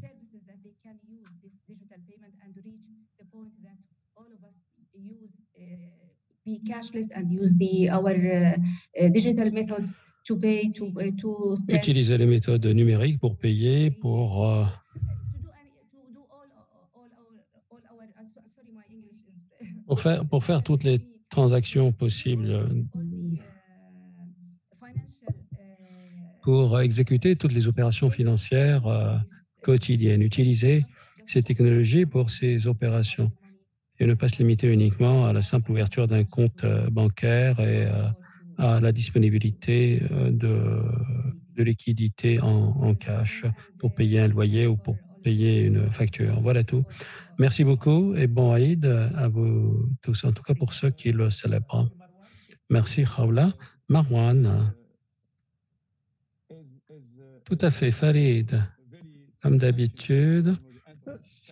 Utiliser les méthodes numériques pour payer, pour faire toutes les transactions possibles, pour exécuter toutes les opérations financières quotidiennes. Utiliser ces technologies pour ces opérations et ne pas se limiter uniquement à la simple ouverture d'un compte bancaire et à la disponibilité de liquidités en cash pour payer un loyer ou pour payer une facture. Voilà tout. Merci beaucoup et bon Aïd à vous tous, en tout cas pour ceux qui le célèbrent. Merci Khawla. Marwan. Tout à fait, Farid. Comme d'habitude,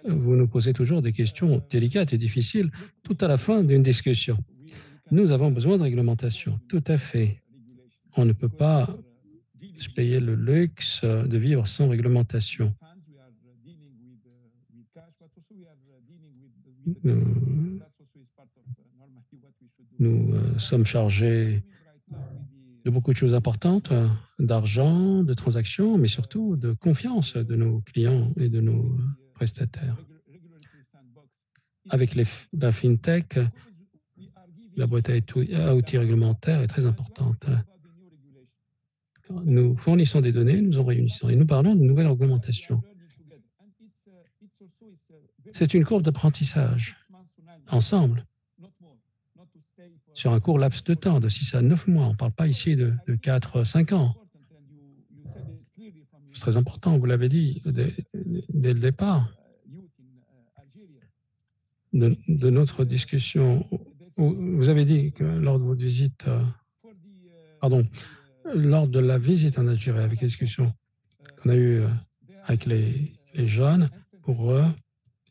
vous nous posez toujours des questions délicates et difficiles tout à la fin d'une discussion. Nous avons besoin de réglementation, tout à fait. On ne peut pas se payer le luxe de vivre sans réglementation. Nous sommes chargés de beaucoup de choses importantes, d'argent, de transactions, mais surtout de confiance de nos clients et de nos prestataires. Avec la FinTech, la boîte à outils réglementaire est très importante. Nous fournissons des données, nous en réunissons et nous parlons de nouvelles réglementations. C'est une courbe d'apprentissage, ensemble, sur un court laps de temps, de 6 à 9 mois. On ne parle pas ici de 4 à 5 ans. C'est très important, vous l'avez dit dès le départ de notre discussion. Vous avez dit que lors de votre visite, lors de la visite en Algérie, avec les discussions qu'on a eues avec les jeunes, pour eux,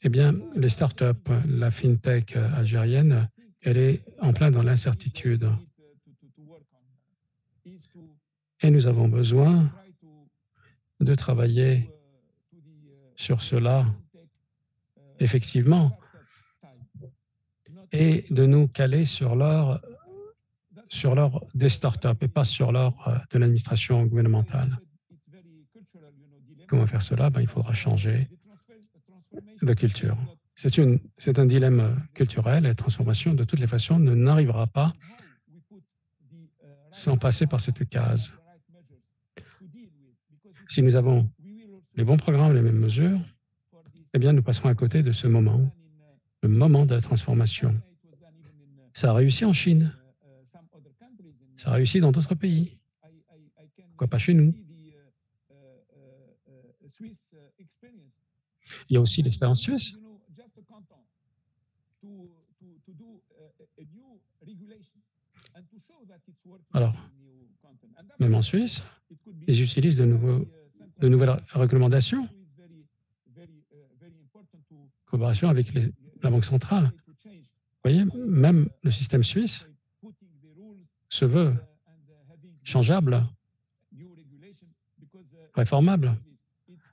eh bien, les startups, la FinTech algérienne, elle est en plein dans l'incertitude. Et nous avons besoin de travailler sur cela, effectivement, et de nous caler sur l'heure des startups et pas sur l'heure de l'administration gouvernementale. Comment faire cela? Il faudra changer de culture. C'est un dilemme culturel et la transformation, de toutes les façons, n'arrivera pas sans passer par cette case. Si nous avons les bons programmes, les mêmes mesures, eh bien, nous passerons à côté de ce moment, le moment de la transformation. Ça a réussi en Chine. Ça a réussi dans d'autres pays. Pourquoi pas chez nous? Il y a aussi l'expérience suisse. Alors, même en Suisse, ils utilisent de nouvelles réglementations, collaboration avec la Banque centrale. Vous voyez, même le système suisse se veut changeable, réformable.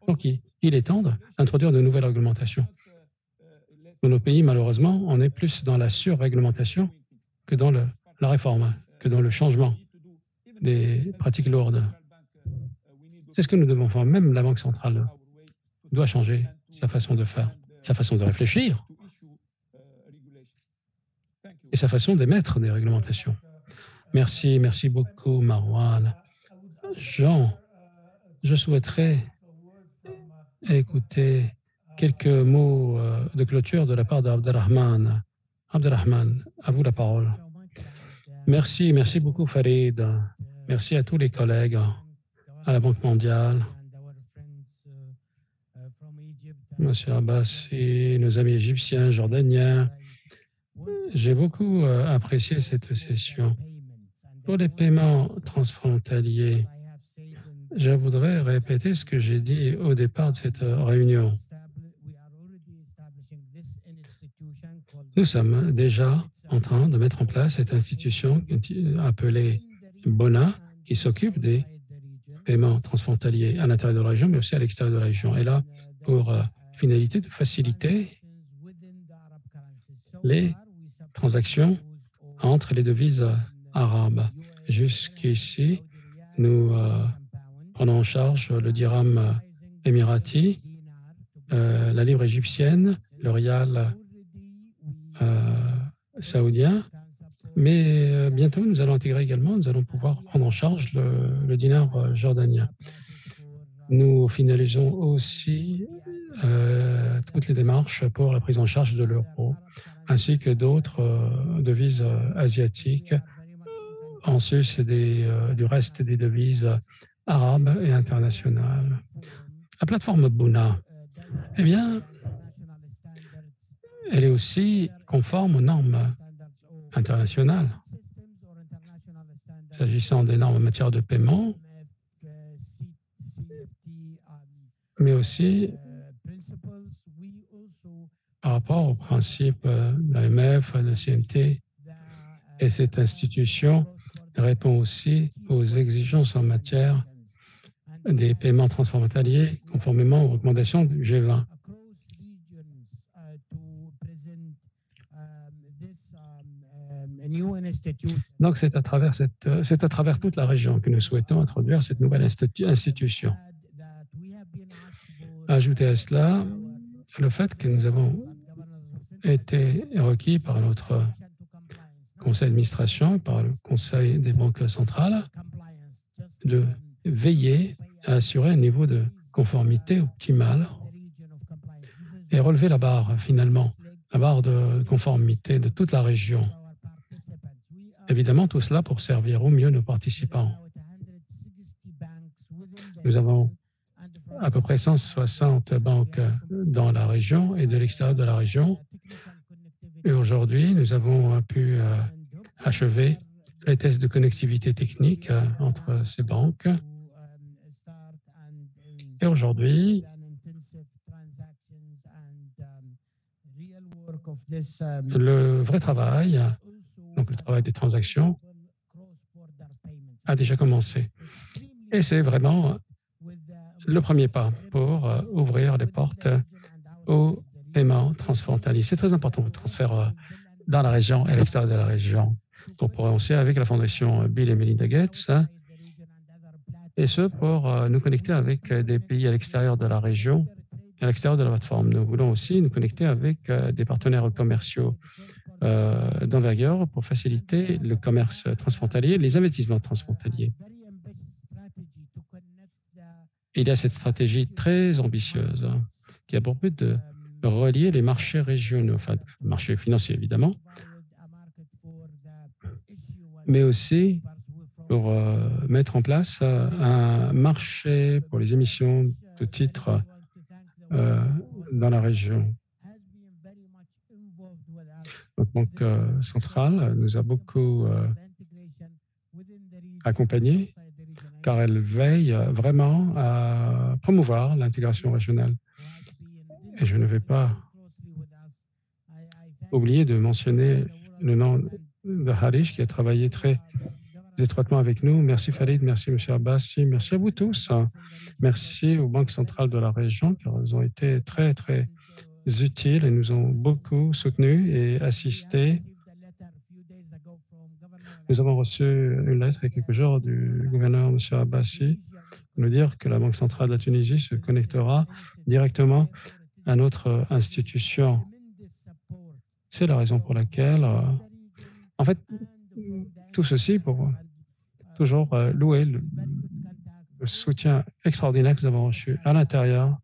Donc, il est temps d'introduire de nouvelles réglementations. Dans nos pays, malheureusement, on est plus dans la surréglementation que dans la réforme, que dans le changement des pratiques lourdes. C'est ce que nous devons faire. Même la Banque centrale doit changer sa façon de faire, sa façon de réfléchir et sa façon d'émettre des réglementations. Merci, merci beaucoup, Marwan. Jean, je souhaiterais écouter quelques mots de clôture de la part d'Abdelrahman. Abdelrahman, à vous la parole. Merci, merci beaucoup, Farid. Merci à tous les collègues, à la Banque mondiale, Monsieur Abbassi, nos amis égyptiens, jordaniens. J'ai beaucoup apprécié cette session. Pour les paiements transfrontaliers, je voudrais répéter ce que j'ai dit au départ de cette réunion. Nous sommes déjà en train de mettre en place cette institution appelée BONA, qui s'occupe des paiements transfrontaliers à l'intérieur de la région, mais aussi à l'extérieur de la région. Et là, pour finalité de faciliter les transactions entre les devises arabes. Jusqu'ici, nous prenons en charge le dirham émirati, la livre égyptienne, le rial saoudien, mais bientôt nous allons intégrer également, nous allons pouvoir prendre en charge le dinar jordanien. Nous finalisons aussi toutes les démarches pour la prise en charge de l'euro, ainsi que d'autres devises asiatiques, en sus du reste des devises arabes et internationales. La plateforme Buna, eh bien, elle est aussi conforme aux normes internationales. S'agissant des normes en matière de paiement, mais aussi par rapport aux principes de l'AMF, de la CMT Et cette institution répond aussi aux exigences en matière des paiements transfrontaliers conformément aux recommandations du G20. Donc, c'est à travers toute la région que nous souhaitons introduire cette nouvelle institution. Ajouter à cela le fait que nous avons été requis par notre conseil d'administration, par le conseil des banques centrales, de veiller à assurer un niveau de conformité optimal et relever la barre, finalement, la barre de conformité de toute la région. Évidemment, tout cela pour servir au mieux nos participants. Nous avons à peu près 160 banques dans la région et de l'extérieur de la région. Et aujourd'hui, nous avons pu achever les tests de connectivité technique entre ces banques. Et aujourd'hui, le vrai travail, donc le travail des transactions, a déjà commencé. Et c'est vraiment le premier pas pour ouvrir les portes aux paiements transfrontaliers. C'est très important, le transfert dans la région et à l'extérieur de la région. On pourrait aussi avec la fondation Bill et Melinda Gates, et ce pour nous connecter avec des pays à l'extérieur de la région, à l'extérieur de la plateforme. Nous voulons aussi nous connecter avec des partenaires commerciaux d'envergure pour faciliter le commerce transfrontalier, les investissements transfrontaliers. Il y a cette stratégie très ambitieuse qui a pour but de relier les marchés régionaux, enfin, marchés financiers évidemment, mais aussi pour mettre en place un marché pour les émissions de titres dans la région. Notre banque centrale nous a beaucoup accompagnés car elle veille vraiment à promouvoir l'intégration régionale. Et je ne vais pas oublier de mentionner le nom de Harish qui a travaillé très étroitement avec nous. Merci Farid, merci M. Abbassi, merci à vous tous. Merci aux banques centrales de la région car elles ont été très, très utiles et nous ont beaucoup soutenus et assistés. Nous avons reçu une lettre il y a quelques jours du gouverneur M. Abbassi pour nous dire que la Banque centrale de la Tunisie se connectera directement à notre institution. C'est la raison pour laquelle, en fait, tout ceci pour toujours louer le soutien extraordinaire que nous avons reçu à l'intérieur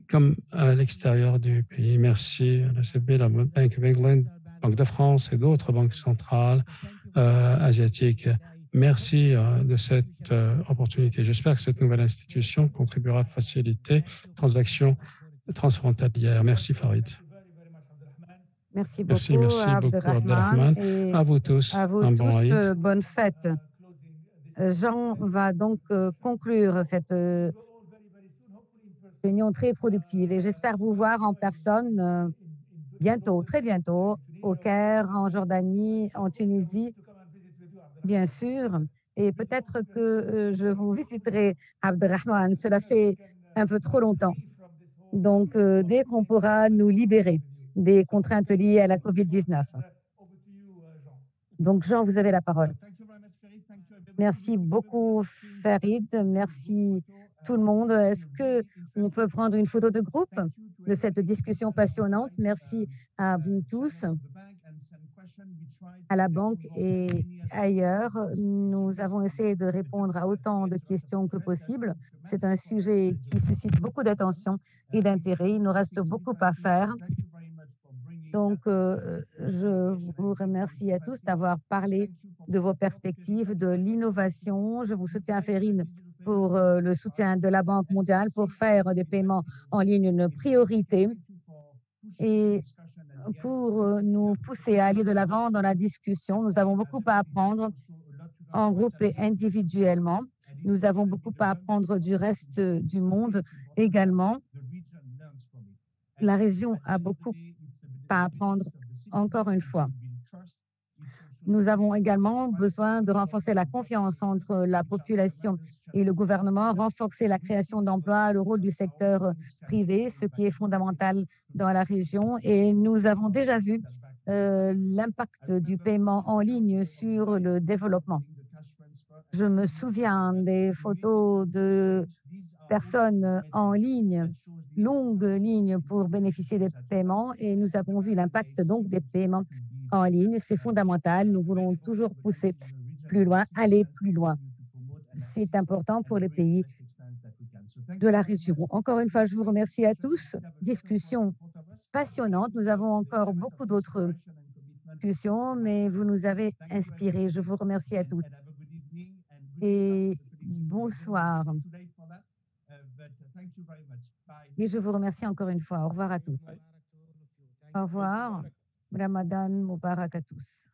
comme à l'extérieur du pays. Merci à la CB, la Bank of England, Banque de France et d'autres banques centrales asiatiques. Merci de cette opportunité. J'espère que cette nouvelle institution contribuera à faciliter les transactions transfrontalières. Merci Farid. Merci beaucoup, Abderrahmane. Et à vous tous, un bon Aïd. Bonne fête. Jean va donc conclure cette réunion très productive et j'espère vous voir en personne bientôt, très bientôt, au Caire, en Jordanie, en Tunisie, bien sûr. Et peut-être que je vous visiterai, Abderrahmane. Cela fait un peu trop longtemps. Donc, dès qu'on pourra nous libérer des contraintes liées à la COVID-19. Donc, Jean, vous avez la parole. Merci beaucoup, Farid. Merci tout le monde. Est-ce qu'on peut prendre une photo de groupe de cette discussion passionnante? Merci à vous tous, à la banque et ailleurs. Nous avons essayé de répondre à autant de questions que possible. C'est un sujet qui suscite beaucoup d'attention et d'intérêt. Il nous reste beaucoup à faire. Donc, je vous remercie à tous d'avoir parlé de vos perspectives, de l'innovation. Je vous soutiens, Ferine, pour le soutien de la Banque mondiale pour faire des paiements en ligne une priorité et pour nous pousser à aller de l'avant dans la discussion. Nous avons beaucoup à apprendre en groupe et individuellement. Nous avons beaucoup à apprendre du reste du monde également. La région a beaucoup à apprendre encore une fois. Nous avons également besoin de renforcer la confiance entre la population et le gouvernement, renforcer la création d'emplois, le rôle du secteur privé, ce qui est fondamental dans la région. Et nous avons déjà vu l'impact du paiement en ligne sur le développement. Je me souviens des photos de personnes en ligne, longues lignes pour bénéficier des paiements, et nous avons vu l'impact donc des paiements en ligne. C'est fondamental. Nous voulons toujours pousser plus loin, aller plus loin. C'est important pour les pays de la région. Encore une fois, je vous remercie à tous. Discussion passionnante. Nous avons encore beaucoup d'autres discussions, mais vous nous avez inspirés. Je vous remercie à tous. Et bonsoir. Et je vous remercie encore une fois. Au revoir à tous. Au revoir. Ramadan Mubarak à tous.